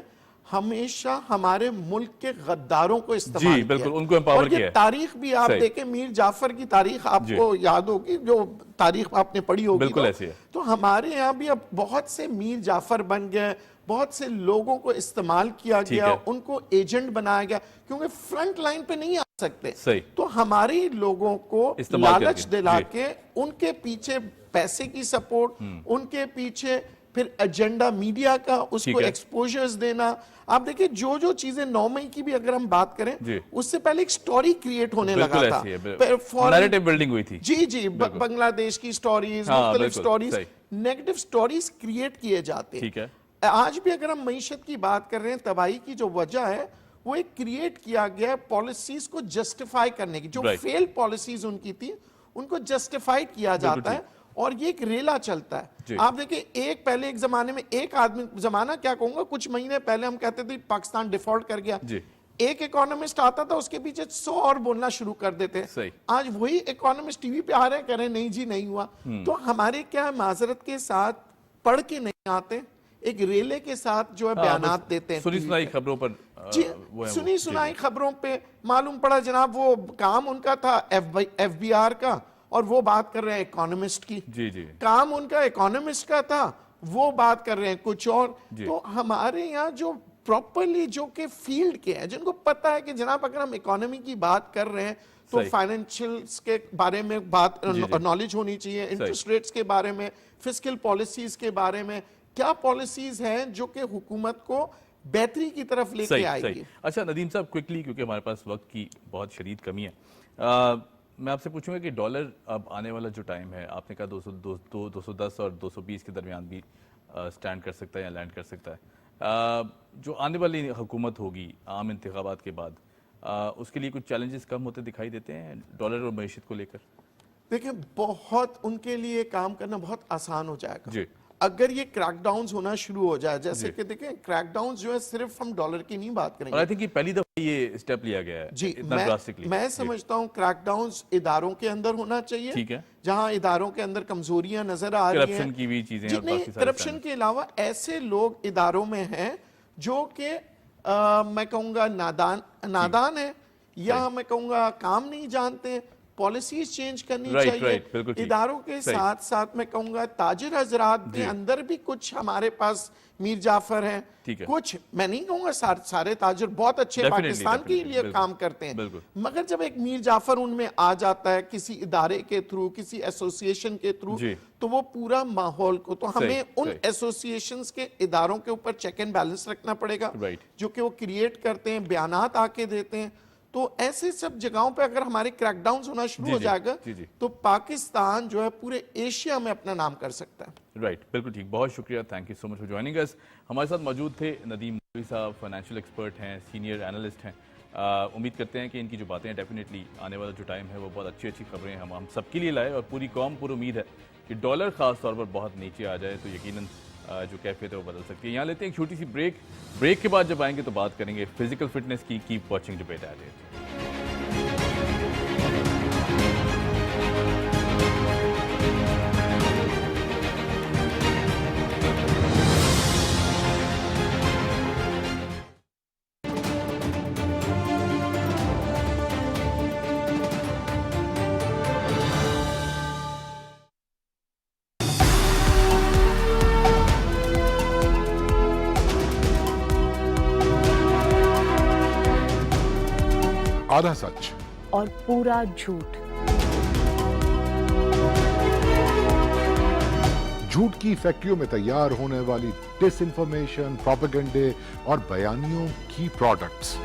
E: हमेशा हमारे मुल्क के गद्दारों को इस्तेमाल
A: जी, बिल्कुल,
E: किया।
A: उनको empower
E: और ये
A: किया है।
E: तारीख भी आप
A: सही।
E: देखें, मीर जाफर की तारीख आपको याद होगी, जो तारीख आपने पढ़ी होगी,
A: बिल्कुल
E: तो,
A: ऐसी है।
E: तो हमारे यहाँ भी अब बहुत से मीर जाफर बन गए, बहुत से लोगों को इस्तेमाल किया
A: ठीक
E: गया,
A: है।
E: उनको एजेंट बनाया गया, क्योंकि फ्रंट लाइन पे नहीं आ सकते।
A: सही।
E: तो हमारे ही लोगों को
A: इस्तेमाल
E: लालच
A: करके,
E: दिला
A: जी।
E: के उनके पीछे पैसे की सपोर्ट, उनके पीछे फिर एजेंडा मीडिया का, उसको
A: ठीक है।
E: एक्सपोजर्स देना। आप देखिए जो जो चीजें 9 मई की भी अगर हम बात
A: जी।
E: करें, उससे पहले एक स्टोरी क्रिएट होने
A: बिल्कुल
E: लगा था।
A: ऐसी है,
E: Foreign-
A: बिल्डिंग हुई थी।
E: जी जी, बांग्लादेश की स्टोरीज,
A: हाँ,
E: मुख्तलिफ
A: बिल्कुल,
E: स्टोरीज,
A: सही।
E: नेगेटिव स्टोरीज क्रिएट किए जाते हैं।
A: ठीक है।
E: आज भी अगर हम मईशत की बात कर रहे हैं, तबाही की जो वजह है वो एक क्रिएट किया गया है पॉलिसीज को जस्टिफाई करने की। जो
A: Right.
E: फेल पॉलिसीज उनकी थी उनको जस्टिफाई किया जाता है, और ये एक रेला चलता
A: जी।
E: है। आप देखिए एक पहले एक जमाने में एक आदमी, जमाना क्या कहूंगा, कुछ महीने पहले हम कहते थे पाकिस्तान डिफॉल्ट कर गया,
A: जी।
E: एक इकोनॉमिस्ट आता था, उसके पीछे 100 और बोलना शुरू कर देते।
A: सही।
E: आज वही इकोनॉमिस्ट टीवी पे आ रहे हैं, कह रहे हैं नहीं जी नहीं हुआ। तो हमारे क्या है, माजरत के साथ पढ़ के नहीं आते, एक रेले के साथ जो है बयानात देते हैं
A: सुनी
E: टीवी
A: सुनाई
E: पे।
A: खबरों पर
E: जी,
A: वो है वो।
E: सुनी सुनाई खबरों पे मालूम पड़ा जनाब वो काम उनका था एफबीआर का, और वो बात कर रहे हैं इकोनॉमिस्ट की।
A: जी जी
E: काम उनका इकोनॉमिस्ट का था, वो बात कर रहे हैं कुछ और।
A: जी।
E: तो हमारे यहाँ जो प्रॉपरली जो के फील्ड के हैं, जिनको पता है कि जनाब अगर हम इकोनॉमी की बात कर रहे हैं तो
A: सही।
E: फाइनेंशियल्स के बारे में बात नॉलेज होनी चाहिए, इंटरेस्ट रेट्स के बारे में, फिस्कल पॉलिसीज के बारे में, क्या पॉलिसीज हैं जो कि हुकूमत को बेहतरी की तरफ लेके
A: सही
E: आएगी।
A: सही। अच्छा नदीम साहब, क्विकली, क्योंकि हमारे पास वक्त की बहुत शदीद कमी है, मैं आपसे पूछूंगा कि डॉलर अब आने वाला जो टाइम है, आपने कहा 210 और 220 के दरमियान भी स्टैंड कर सकता है या लैंड कर सकता है। जो आने वाली हुकूमत होगी आम इंतखाबात के बाद, उसके लिए कुछ चैलेंजेस कम होते दिखाई देते हैं डॉलर और मईशत को लेकर?
E: देखिए, बहुत उनके लिए काम करना बहुत आसान हो जाएगा
A: जी।
E: अगर ये क्रैकडाउन्स होना शुरू हो जाए। जैसे कि देखें, क्रैकडाउन्स जो है सिर्फ हम डॉलर की नहीं बात
A: और
E: करेंगे।
A: आई थिंक ये पहली दफा ये स्टेप लिया गया है
E: जी,
A: इतना ड्रास्टिकली।
E: मैं समझता हूँ क्रैकडाउन्स इदारों के अंदर होना चाहिए।
A: ठीक है।
E: जहां इदारों के अंदर कमजोरियां नजर आ रही हैं,
A: करप्शन की भी चीजें और बाकी सारे
E: करप्शन के अलावा ऐसे लोग इदारों में हैं जो कि मैं कहूंगा नादान है, या मैं कहूंगा काम नहीं जानते। पॉलिसीज चेंज करनी
A: राइट, बिल्कुल
E: चाहिए
A: ठीक।
E: इदारों के
A: सही।
E: साथ साथ। मैं कहूंगा ताजिर हजरात के अंदर भी कुछ हमारे पास मीर जाफर हैं,
A: ठीक है।
E: कुछ, मैं नहीं कहूंगा सारे ताजिर बहुत अच्छे
A: Definitely,
E: पाकिस्तान के
A: definitely,
E: लिए
A: बिल्कुल,
E: काम करते हैं,
A: बिल्कुल।
E: मगर जब एक मीर जाफर उनमें आ जाता है किसी इदारे के थ्रू, किसी एसोसिएशन के थ्रू,
A: जी।
E: तो वो पूरा माहौल को, तो
A: सही,
E: हमें उन
A: सही।
E: एसोसिएशंस के इदारों के ऊपर चेक एंड बैलेंस रखना पड़ेगा,
A: राइट।
E: जो कि वो क्रिएट करते हैं, बयानात आके देते हैं। तो ऐसे सब जगहों पे अगर हमारे क्रैकडाउन होना शुरू
A: जी,
E: हो
A: जी,
E: जाएगा
A: जी, जी।
E: तो पाकिस्तान जो है पूरे एशिया में अपना नाम कर सकता है।
A: राइट, बिल्कुल ठीक। बहुत शुक्रिया, thank you so much for joining us. हमारे साथ मौजूद थे नदीम मौलवी साहब, फाइनेंशियल एक्सपर्ट हैं, सीनियर एनालिस्ट हैं। उम्मीद करते हैं कि इनकी जो बातें हैं डेफिनेटली आने वाला जो टाइम है वो बहुत अच्छी अच्छी खबरें हम सबके लिए लाए, और पूरी कौम पर उम्मीद है कि डॉलर खास तौर पर बहुत नीचे आ जाए तो यकीनन जो कैफियत है वो बदल सकती है। यहाँ लेते हैं एक छोटी सी ब्रेक के बाद जब आएंगे तो बात करेंगे फिजिकल फिटनेस की। Keep watching debate at 8।
F: आधा सच
C: और पूरा झूठ।
F: झूठ की फैक्ट्रियों में तैयार होने वाली डिसइंफॉर्मेशन, प्रोपेगेंडे और बयानियों की प्रोडक्ट्स,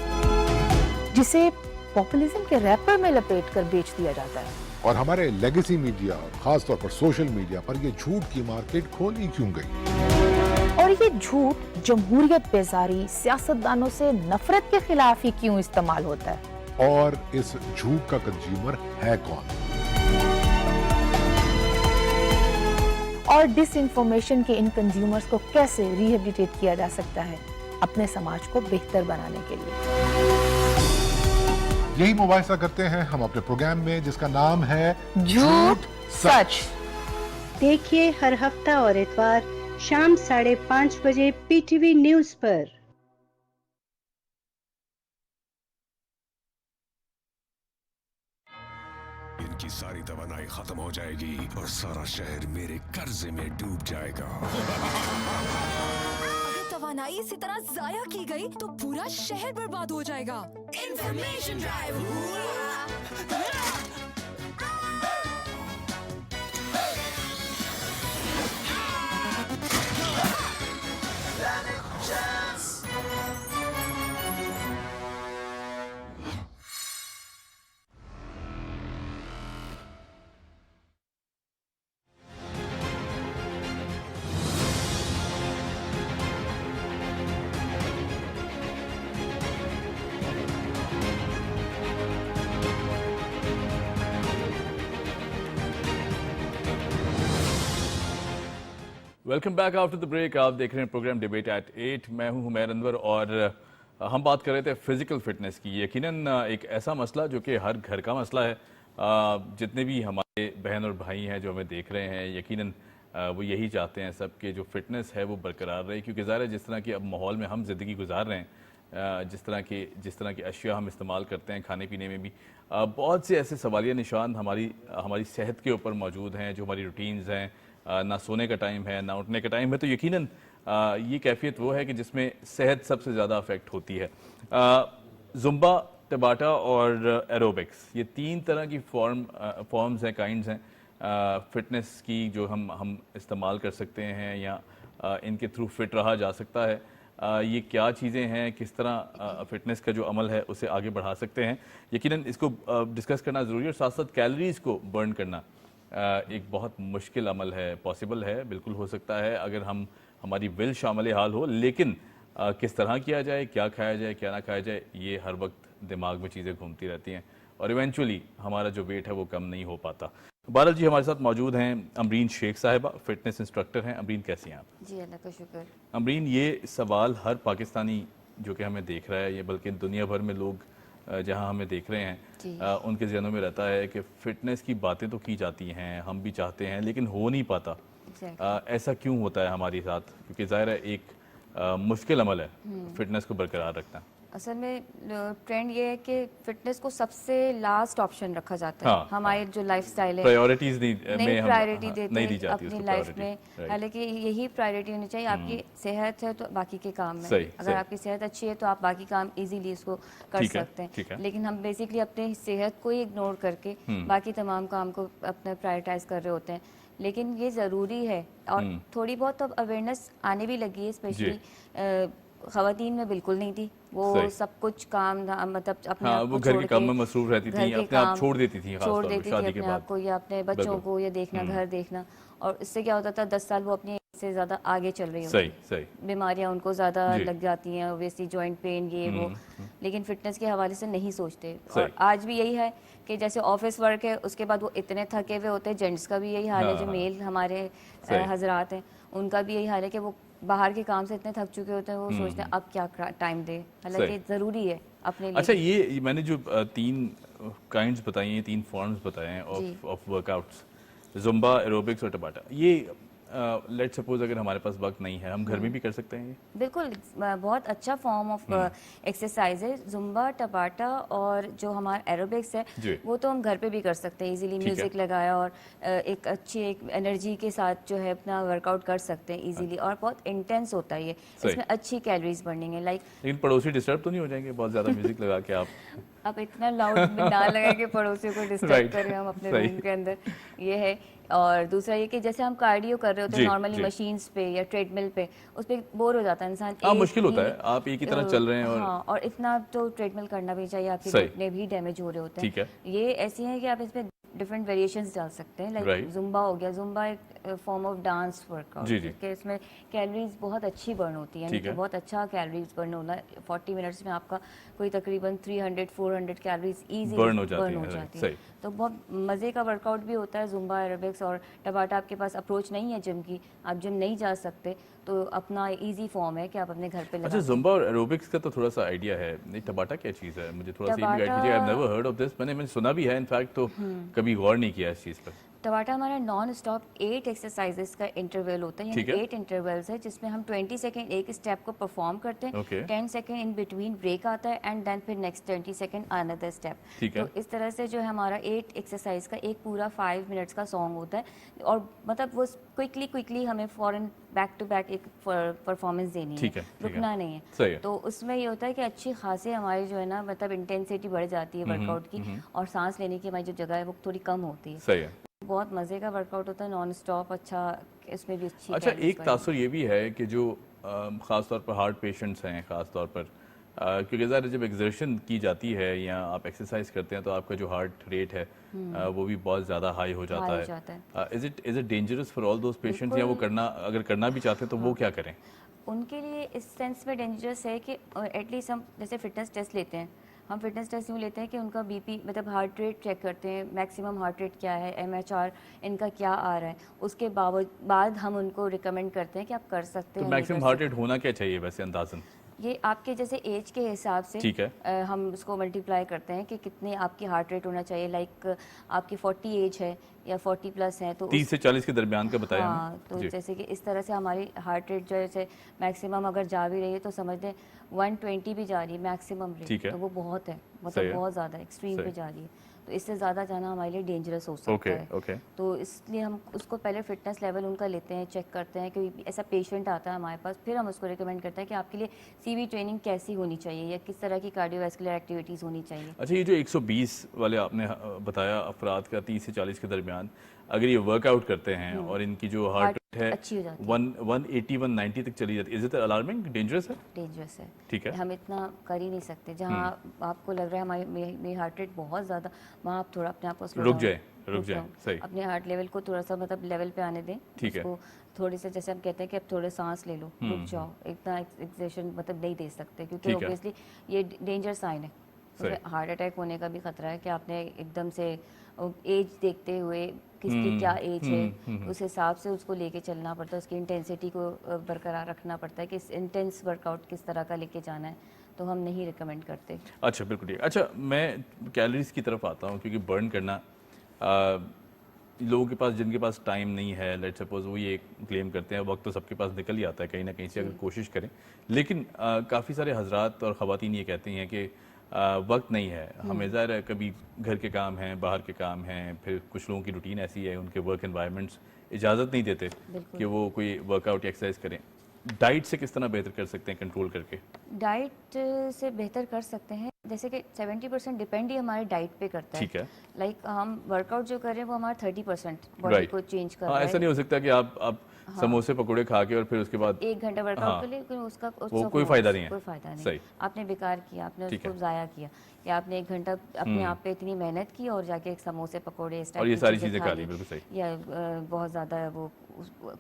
G: जिसे पॉपुलिज्म के रैपर में लपेट कर बेच दिया जाता है।
F: और हमारे लेगेसी मीडिया, खासतौर पर सोशल मीडिया पर ये झूठ की मार्केट खोली क्यों गई?
G: और ये झूठ जमहूरियत बेजारी, सियासतदानों से नफरत के खिलाफ ही क्यों इस्तेमाल होता है?
F: और इस झूठ का कंज्यूमर है कौन?
G: और डिसइंफॉर्मेशन के इन कंज्यूमर्स को कैसे रिहेबिलिटेट किया जा सकता है अपने समाज को बेहतर बनाने के लिए?
F: यही मुबाहिसा करते हैं हम अपने प्रोग्राम में, जिसका नाम है
G: झूठ सच।
H: देखिए हर हफ्ता और इतवार शाम 5:30 बजे पीटीवी न्यूज पर।
I: इनकी सारी तवानाई खत्म हो जाएगी और सारा शहर मेरे कर्जे में डूब जाएगा।
J: अगर तवानाई इसी तरह जाया की गई तो पूरा शहर बर्बाद हो जाएगा। Information drive.
A: Welcome back after the break. आप देख रहे हैं प्रोग्राम डिबेट एट 8। मैं हूं हुमैर अनवर और हम बात कर रहे थे फिजिकल फिटनेस की। यकीनन एक ऐसा मसला जो कि हर घर का मसला है। जितने भी हमारे बहन और भाई हैं जो हमें देख रहे हैं, यकीनन वो यही चाहते हैं सब कि जो फिटनेस है वो बरकरार रहे, क्योंकि ज़ाहिर है जिस तरह की अब माहौल में हम ज़िंदगी गुजार रहे हैं, जिस तरह की अशिया हम इस्तेमाल करते हैं खाने पीने में भी, बहुत से ऐसे सवालिया निशान हमारी सेहत के ऊपर मौजूद हैं। जो हमारी रूटीन्स हैं, ना सोने का टाइम है ना उठने का टाइम है, तो यकीनन ये कैफियत वो है कि जिसमें सेहत सबसे ज़्यादा अफेक्ट होती है। जुम्बा, टबाटा और एरोबिक्स, ये 3 तरह की फॉर्म्स हैं, काइंड्स हैं फिटनेस की, जो हम इस्तेमाल कर सकते हैं या इनके थ्रू फिट रहा जा सकता है। ये क्या चीज़ें हैं, किस तरह फिटनेस का जो अमल है उसे आगे बढ़ा सकते हैं, यकीनन इसको डिस्कस करना ज़रूरी है। और साथ साथ कैलोरीज़ को बर्न करना एक बहुत मुश्किल अमल है, पॉसिबल है, बिल्कुल हो सकता है अगर हमारी विल शामिल हाल हो, लेकिन किस तरह किया जाए, क्या खाया जाए, क्या ना खाया जाए, ये हर वक्त दिमाग में चीज़ें घूमती रहती हैं और इवेंचुअली हमारा जो वेट है वो कम नहीं हो पाता। बारल जी हमारे साथ मौजूद हैं, अमरीन शेख साहिबा फिटनेस इंस्ट्रक्टर हैं। अमरीन कैसी हैं आप?
K: जी अल्लाह का शुक्र।
A: अमरीन, ये सवाल हर पाकिस्तानी जो कि हमें देख रहा है, ये बल्कि दुनिया भर में लोग जहां हमें देख रहे हैं उनके जहनों में रहता है कि फ़िटनेस की बातें तो की जाती हैं, हम भी चाहते हैं, लेकिन हो नहीं पाता। ऐसा क्यों होता है हमारे साथ? क्योंकि ज़ाहिर है एक मुश्किल अमल है फिटनेस को बरकरार रखना।
K: असल में ट्रेंड ये है कि फिटनेस को सबसे लास्ट ऑप्शन रखा जाता है। हमारे जो लाइफस्टाइल है,
A: प्रायोरिटीज
K: नहीं प्रायोरिटी देते
A: नहीं दी जाती
K: अपनी लाइफ में, हालांकि यही प्रायोरिटी होनी चाहिए। आपकी सेहत है तो बाकी के काम में, अगर आपकी सेहत अच्छी है तो आप बाकी काम इजीली इसको कर सकते हैं। लेकिन हम बेसिकली अपने सेहत को ही इग्नोर करके बाकी तमाम काम को अपने प्रायोरिटाइज कर रहे होते हैं। लेकिन ये ज़रूरी है और थोड़ी बहुत अब अवेयरनेस आने भी लगी है, स्पेशली खवातीन में बिल्कुल नहीं थी। वो सब कुछ काम मतलब अपने आप
A: वो घर के काम में मसरूफ रहती थी, अपने आप छोड़ देती थी
K: अपने आप को या अपने बच्चों को या देखना, घर देखना, और इससे क्या होता था 10 साल वो अपनी से ज़्यादा आगे चल रही होती है, बीमारियां उनको ज़्यादा लग जाती हैं, ओबियसली जॉइंट पेन ये वो, लेकिन फिटनेस के हवाले से नहीं सोचते। और आज भी यही है कि जैसे ऑफिस वर्क है, उसके बाद वो इतने थके हुए होते हैं, जेंट्स का भी यही हाल है, जो मेल हमारे हजरात हैं उनका भी यही हाल है कि वो बाहर के काम से इतने थक चुके होते हैं, वो सोचते हैं अब क्या टाइम दे, हालांकि ज़रूरी है अपने लिए।
A: अच्छा, ये मैंने जो 3 काइंड्स बताई हैं, 3 फॉर्म्स बताए हैं ऑफ वर्कआउट्स, जुम्बा, एरोबिक्स और टबाटा, ये लेट्स सपोज अगर हमारे पास वक्त नहीं है, हम घर में भी कर सकते हैं?
K: बिल्कुल, बहुत अच्छा फॉर्म ऑफ एक्सरसाइज है जुम्बा, टबाटा, और जो हमारा एरोबिक्स है वो तो हम घर पे भी कर सकते हैं इजीली, म्यूजिक लगाया और एक अच्छी एक एनर्जी के साथ जो है अपना वर्कआउट कर सकते हैं इजीली, और बहुत इंटेंस होता है ये, इसमें अच्छी कैलोरीज बर्निंग है। लेकिन
A: पड़ोसी डिस्टर्ब तो नहीं हो जाएंगे बहुत ज्यादा म्यूजिक लगा के?
K: आप इतना लाउड ना लगा के पड़ोसियों को डिस्टर्ब करें हम अपने रूम के अंदर, ये है। और दूसरा ये कि जैसे हम कार्डियो कर रहे होते हैं नॉर्मली मशीन्स पे या ट्रेडमिल पे, उस पे बोर हो जाता है इंसान,
A: मुश्किल होता है, आप एक ही तरह चल रहे हैं
K: और इतना तो ट्रेडमिल करना भी चाहिए, आपके घुटने भी डैमेज हो रहे होते हैं। ये ऐसी है कि आप इसमें डिफरेंट वेरिएशंस डाल सकते हैं, लाइक जुम्बा हो गया, जुम्बा एक फॉर्म ऑफ डांस वर्कआउट है, इसमें कैलोरीज बहुत अच्छी बर्न होती है, यानी बहुत अच्छा कैलोरीज बर्न होना है। 40 मिनट्स में आपका कोई तकरीबन 300-400 कैलोरीज इजी बर्न हो जाती है, तो बहुत मज़े का वर्कआउट भी होता है जुम्बा, एरोबिक्स और टबाटा। आपके पास अप्रोच नहीं है जिम की, आप जिम नहीं जा सकते, तो अपना इजी फॉर्म है कि आप अपने घर पे
A: अच्छा, जुम्बा और एरोबिक्स का तो थोड़ा सा आइडिया है, नहीं टबाटा क्या चीज़ है? मुझे थोड़ा सा गाइड कीजिए, I have never heard of this, मैंने सुना भी है इनफैक्ट, तो कभी गौर नहीं किया इस चीज़ पर।
K: टबाटा हमारा नॉन स्टॉप 8 एक्सरसाइजेस का इंटरवल होता है, यानी 8 इंटरवल्स है जिसमें हम 20 सेकंड एक स्टेप को परफॉर्म करते हैं, 10 सेकंड इन बिटवीन ब्रेक आता है एंड देन फिर नेक्स्ट 20 सेकंड अनदर स्टेप। तो इस तरह से जो है हमारा 8 एक्सरसाइज का एक पूरा 5 मिनट्स का सॉन्ग होता है, और मतलब वो क्विकली हमें फॉरन बैक टू बैक एक परफॉर्मेंस देनी है, रुकना नहीं है। तो उसमें ये होता है कि अच्छी खासी हमारी जो है ना मतलब इंटेंसिटी बढ़ जाती है वर्कआउट की, और सांस लेने की हमारी जो जगह है वो थोड़ी कम होती है।
A: सही है,
K: बहुत मजे का वर्कआउट होता है, नॉन स्टॉप, अच्छा इसमें भी अच्छी।
A: अच्छा, एक तासुर ये भी है कि जो ख़ास तौर पर हार्ट पेशेंट्स हैं, ख़ास तौर पर क्योंकि ज़्यादा जब एग्जर्शन की जाती है या आप एक्सरसाइज करते हैं तो आपका जो हार्ट रेट है वो भी बहुत ज़्यादा हाई हो जाता है। Is it dangerous for all those patients, या वो अगर करना भी चाहते हैं तो वो क्या करें?
K: उनके लिए इस सेंस में डेंजरस है कि एटलीस्ट हम जैसे फिटनेस टेस्ट लेते हैं, हम फिटनेस टेस्ट यूँ लेते हैं कि उनका बीपी मतलब हार्ट रेट चेक करते हैं, मैक्सिमम हार्ट रेट क्या है, MHR इनका क्या आ रहा है, उसके बाद हम उनको रिकमेंड करते हैं कि आप कर सकते हैं।
A: तो मैक्सिमम हार्ट रेट होना क्या चाहिए वैसे अंदाजन?
K: ये आपके जैसे एज के हिसाब से
A: ठीक है।
K: हम उसको मल्टीप्लाई करते हैं कि कितनी आपकी हार्ट रेट होना चाहिए। लाइक आपकी 40 एज है या 40 प्लस है तो
A: 30 से 40 के दरमियान का बताया
K: हाँ,
A: हमने।
K: तो
A: जी।
K: जैसे कि इस तरह से हमारी हार्ट रेट जो है मैक्सिमम अगर जा भी रही है तो समझ लें 120 भी जा रही है मैक्सिमम रेट,
A: ठीक है।
K: तो वो बहुत है,
A: सही
K: मतलब
A: है।
K: बहुत ज़्यादा एक्सट्रीम पे
A: सही।
K: जा रही है, तो इससे ज़्यादा जाना हमारे लिए डेंजरस हो सकता
A: ओके
K: है।
A: ओके।
K: तो इसलिए हम उसको पहले फिटनेस लेवल उनका लेते हैं, चेक करते हैं कि ऐसा पेशेंट आता है हमारे पास, फिर हम उसको रिकमेंड करते हैं कि आपके लिए सीवी ट्रेनिंग कैसी होनी चाहिए या किस तरह की कार्डियोवैस्कुलर एक्टिविटीज़ होनी चाहिए।
A: अच्छा, ये जो 120 वाले आपने बताया अफराद का 30 से 40 के दरमियान, अगर ये वर्कआउट करते हैं और इनकी जो हार्ट रेट है
K: अच्छी हो जाती है,
A: 180 190 तक चली जाती है, इज इट अलार्मिंग, डेंजरस है?
K: डेंजरस है।
A: ठीक है।
K: हम इतना कर ही नहीं सकते। जहाँ आपको लग रहा है हमारी मेरी हार्ट रेट बहुत ज़्यादा, वहाँ आप थोड़ा अपने आप को
A: रुक जाए, सही।
K: अपने हार्ट लेवल को थोड़ा सा मतलब लेवल पे आने दें।
A: ठीक है।
K: उसको थोड़ी से, जैसे हम कहते हैं कि अब थोड़े सांस ले लो, रुक जाओ, इतना एक्सेशन मतलब नहीं दे सकते क्योंकि
A: ठीक है।
K: ऑब्वियसली ये डेंजर साइन है। हार्ट अटैक होने का भी खतरा है कि आपने एकदम से एज देखते हुए किसकी क्या एज है उस हिसाब से उसको लेके चलना पड़ता है, उसकी इंटेंसिटी को बरकरार रखना पड़ता है कि इंटेंस वर्कआउट किस तरह का लेके जाना है, तो हम नहीं रिकमेंड करते।
A: अच्छा, बिल्कुल ठीक। अच्छा, मैं कैलोरीज की तरफ आता हूँ क्योंकि बर्न करना लोगों के पास, जिनके पास टाइम नहीं है, लेट सपोज वो ये क्लेम करते हैं, वक्त तो सबके पास निकल ही आता है कहीं ना कहीं से अगर कोशिश करें, लेकिन काफ़ी सारे हजरात और ख़वातीन ये कहती हैं कि वक्त नहीं है हमें, ज़ाहिर है कभी घर के काम हैं, बाहर के काम हैं, फिर कुछ लोगों की रूटीन ऐसी है, उनके वर्क एनवायरनमेंट्स इजाज़त नहीं देते कि वो कोई वर्कआउट या एक्सरसाइज करें। डाइट से किस तरह बेहतर कर सकते हैं, कंट्रोल करके?
K: डाइट से बेहतर कर सकते हैं, जैसे कि 70% डिपेंड ही हमारे डाइट पे करता है।
A: ठीक है।
K: लाइक हम वर्कआउट जो कर रहे हैं वो हमारा 30% बॉडी को चेंज कर रहा है।
A: ऐसा नहीं हो सकता कि आप समोसे पकौड़े खा के और फिर उसके बाद
K: 1 घंटा वर्कआउट कर लिए, उसका
A: वो कोई फायदा नहीं है।
K: कोई फायदा नहीं।
A: सही।
K: आपने बेकार किया, आपने
A: ठीक
K: उसको जाया किया, या आपने 1 घंटा अपने आप पे इतनी मेहनत की और जाके एक समोसे पकौड़े इस टाइप
A: और ये
K: की
A: सारी
K: चीज़ें
A: चीज़ें
K: खा
A: खा ली, बिल्कुल सही।
K: या बहुत ज़्यादा वो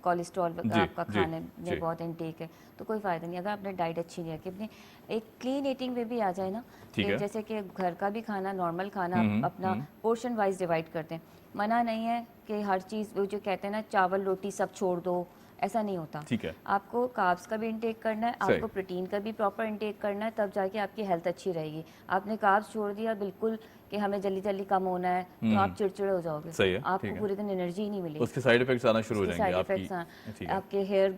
K: कोलेस्ट्रॉल आपका खाने में बहुत इनटेक है, तो कोई फ़ायदा नहीं। अगर आपने डाइट अच्छी नहीं रखी, अपनी एक क्लीन ईटिंग पे भी आ जाए ना, जैसे कि घर का भी खाना, नॉर्मल खाना अपना पोर्शन वाइज डिवाइड करते हैं। मना नहीं है कि हर चीज़, वो जो कहते हैं ना चावल रोटी सब छोड़ दो, ऐसा नहीं होता।
A: ठीक है।
K: आपको कार्ब्स का भी इंटेक करना है, आपको प्रोटीन का भी प्रॉपर इंटेक करना है, तब जाके आपकी हेल्थ अच्छी रहेगी। आपने कार्ब्स छोड़ दिया बिल्कुल कि हमें जल्दी जल्दी कम होना है, तो आप चिड़चिड़े हो जाओगे।
A: सही है,
K: आपको पूरे दिन एनर्जी ही नहीं मिलेगी,
A: उसके साइड इफेक्ट्स आना शुरू हो जाएंगे,
K: आपके हेयर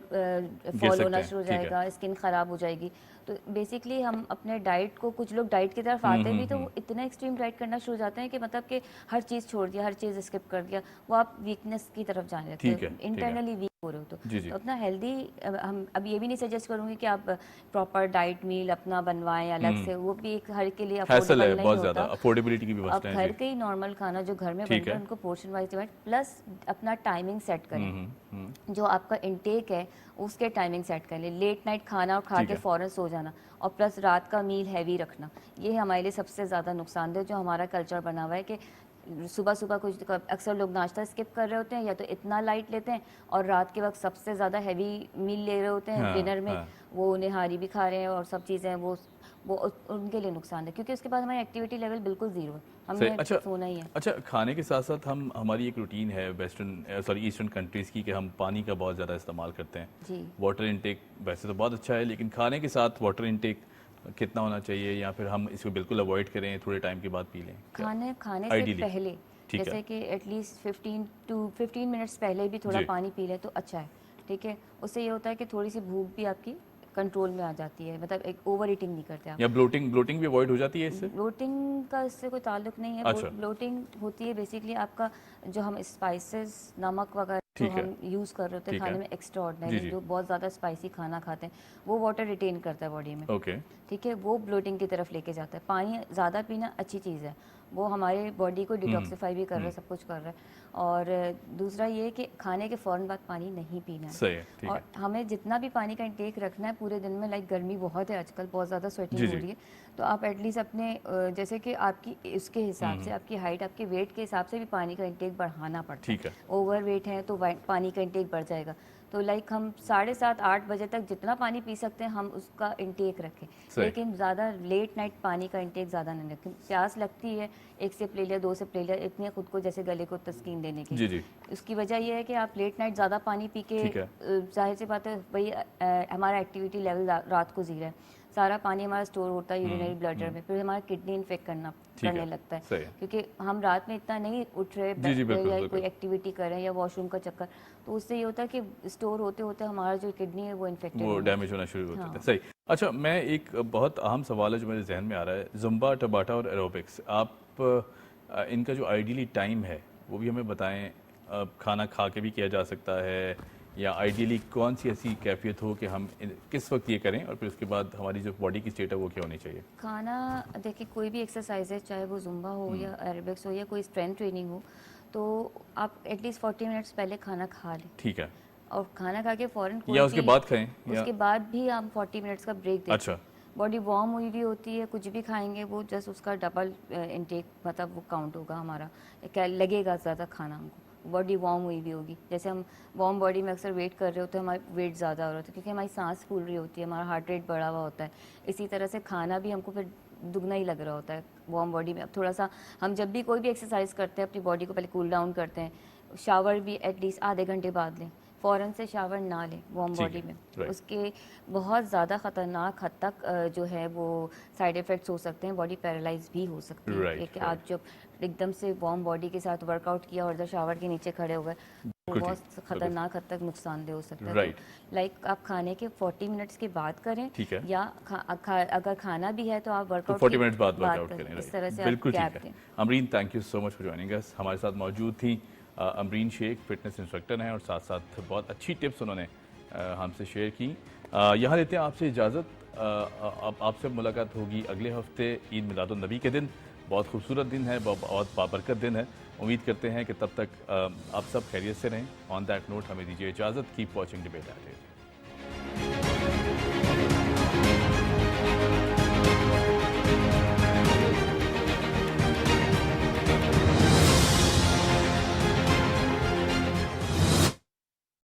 K: फॉल होना शुरू हो जाएगा, स्किन खराब हो जाएगी। तो बेसिकली हम अपने डाइट को, कुछ लोग डाइट की तरफ आते भी तो वो इतना एक्सट्रीम डाइट करना शुरू हो जाते हैं कि मतलब कि हर चीज़ छोड़ दिया, हर चीज़ स्किप कर दिया, वो आप वीकनेस की तरफ जाने लगते हैं, इंटरनली वीक हो रहे हो। तो अपना हेल्दी, हम अब ये भी नहीं सजेस्ट करूंगी कि आप प्रॉपर डाइट मील अपना बनवाएं अलग से, वो भी एक हर के लिए अफोर्डेबल नहीं होता।
A: अफोर्डेबिलिटी की भी
K: आप घर के ही नॉर्मल खाना जो घर में बनता है उनको पोर्शन वाइज डिवाइड, प्लस अपना टाइमिंग सेट करें, जो आपका इंटेक है उसके टाइमिंग सेट कर ले। लेट नाइट खाना और खा के फ़ौरन सो जाना, और प्लस रात का मील हैवी रखना, ये हमारे लिए सबसे ज़्यादा नुकसानदेह जो हमारा कल्चर बना हुआ है कि सुबह सुबह कुछ, अक्सर लोग नाश्ता स्किप कर रहे होते हैं या तो इतना लाइट लेते हैं, और रात के वक्त सबसे ज़्यादा हैवी मील ले रहे होते हैं डिनर में, वो निहारी भी खा रहे हैं और सब चीज़ें, वो उनके लिए नुकसान है, क्योंकि उसके बाद हमारी एक्टिविटी लेवल बिल्कुल जीरो है, हमने सोना ही है।
A: अच्छा, खाने के साथ साथ हमारी एक रूटीन है ईस्टर्न कंट्रीज़ की कि हम पानी का बहुत ज़्यादा इस्तेमाल करते हैं जी। वाटर इनटेक वैसे तो बहुत अच्छा है, लेकिन खाने के साथ वाटर इनटेक कितना होना चाहिए, या फिर हम इसको बिल्कुल अवॉइड करें, थोड़े टाइम के बाद पी लें?
K: खाने से पहले, जैसे कि एटलीस्ट 15 मिनट्स पहले भी थोड़ा पानी पी लें तो अच्छा है, ठीक है। उससे ये होता है कि थोड़ी सी भूख भी आपकी कंट्रोल में आ जाती है, मतलब एक ओवर ईटिंग नहीं करते आप।
A: या ब्लोटिंग भी अवॉइड हो जाती है इससे?
K: ब्लोटिंग का इससे कोई ताल्लुक नहीं है। अच्छा। ब्लोटिंग होती है बेसिकली आपका जो हम स्पाइसेस, नमक वगैरह जो हम यूज़ कर रहे होते हैं खाने में, एक्स्ट्रा ऑर्डिनरी, जो बहुत ज़्यादा स्पाइसी खाना खाते हैं, वो वाटर रिटेन करता है बॉडी में, ठीक है, वो ब्लोटिंग की तरफ लेके जाता है। पानी ज़्यादा पीना अच्छी चीज़ है, वो हमारे बॉडी को डिटॉक्सिफाई भी कर रहा है, सब कुछ कर रहा है। और दूसरा ये कि खाने के फ़ौरन बाद पानी नहीं पीना है।
A: सही है,
K: और हमें जितना भी पानी का इंटेक रखना है पूरे दिन में, लाइक गर्मी बहुत है आजकल, बहुत ज़्यादा स्वेटिंग हो रही है, तो आप एटलीस्ट अपने जैसे कि आपकी उसके हिसाब से, आपकी हाइट, आपके वेट के हिसाब से भी पानी का इंटेक बढ़ाना पड़ता है। ओवर वेट है तो पानी का इंटेक बढ़ जाएगा, तो लाइक हम 7:30-8 बजे तक जितना पानी पी सकते हैं हम उसका इंटेक रखें, लेकिन ज़्यादा लेट नाइट पानी का इंटेक ज़्यादा नहीं रखें। प्यास लगती है, 1 सिप ले लिया, 2 सिप ले लिया, इतने खुद को जैसे गले को तस्कीन देने की।
A: जी।
K: उसकी वजह यह है कि आप लेट नाइट ज़्यादा पानी पी के, जाहिर सी बात है भाई हमारा एक्टिविटी लेवल रात को ज़ीरो है, सारा पानी हमारा स्टोर होता है यूरिनरी ब्लडर में, फिर हमारा किडनी इन्फेक्ट करने लगता है, क्योंकि हम रात में इतना नहीं उठ रहे या कोई एक्टिविटी कर रहे हैं या वॉशरूम का चक्कर, तो उससे ये होता है कि स्टोर होते होते हमारा जो किडनी है वो इन्फेक्टेड,
A: वो डैमेज होना शुरू होता है। सही। अच्छा, मैं एक बहुत अहम सवाल है जो मेरे जहन में आ रहा है, जुम्बा, टबाटा और एरोबिक्स, आप इनका जो आइडियली टाइम है वो भी हमें बताएं। खाना खा के भी किया जा सकता है, या आइडियली कौन सी ऐसी कैफियत हो कि हम किस वक्त ये करें, और फिर उसके बाद हमारी जो बॉडी की स्टेट है वो क्या होनी चाहिए?
K: खाना देखिए, कोई भी एक्सरसाइज है, चाहे वो जुम्बा हो या एरोबिक्स हो या कोई स्ट्रेंथ ट्रेनिंग हो, तो आप एटलीस्ट 40 मिनट्स पहले खाना खा लें।
A: ठीक है।
K: और खाना खा के फ़ौरन
A: या उसके बाद खाएं?
K: उसके बाद भी आप 40 मिनट्स का ब्रेक दें।
A: अच्छा।
K: बॉडी वार्म हुई भी होती है, कुछ भी खाएंगे वो जस्ट उसका डबल इनटेक मतलब वो काउंट होगा हमारा, क्या लगेगा ज़्यादा खाना हमको, बॉडी वार्म हुई भी होगी। जैसे हम वार्म बॉडी में अक्सर वेट कर रहे होते हैं, हमारा वेट ज़्यादा हो रहा होता है क्योंकि हमारी सांस फूल रही होती है, हमारा हार्ट रेट बढ़ा हुआ होता है। इसी तरह से खाना भी हमको फिर दुगना ही लग रहा होता है वार्म बॉडी में। अब थोड़ा सा हम जब भी कोई भी एक्सरसाइज करते हैं अपनी बॉडी को पहले कूल डाउन करते हैं, शावर भी एटलीस्ट आधे घंटे बाद लें, फ़ौरन से शावर ना लें वार्म बॉडी में। उसके बहुत ज़्यादा ख़तरनाक हद तक जो है वो साइड इफ़ेक्ट्स हो सकते हैं, बॉडी पैरालाइज भी हो सकती है कि आप जब एकदम से वार्म बॉडी के साथ वर्कआउट किया और इधर शावर के नीचे खड़े हो गए, बहुत खतरनाक हद तक नुकसानदेह हो सकता है। लाइक आप खाने के 40 मिनट्स के बाद करें, या अगर खाना भी है तो आप वर्कआउट
A: 40 मिनट बाद वर्कआउट करें।
K: इस तरह से
A: बिल्कुल
K: आप
A: ठीक है। Amreen, thank you so much for joining us. हमारे साथ मौजूद थी अमरीन शेख, फिटनेस इंस्ट्रक्टर हैं और साथ साथ बहुत अच्छी टिप्स उन्होंने हमसे शेयर की। यहाँ लेते हैं आपसे इजाज़त। अब आपसे मुलाकात होगी अगले हफ्ते ईद मिलादुन नबी के दिन। बहुत खूबसूरत दिन है, बहुत बाबरकत दिन है। उम्मीद करते हैं कि तब तक आप सब खैरियत से रहें। ऑन दैट नोट हमें दीजिए इजाज़त। Keep watching debate at 8।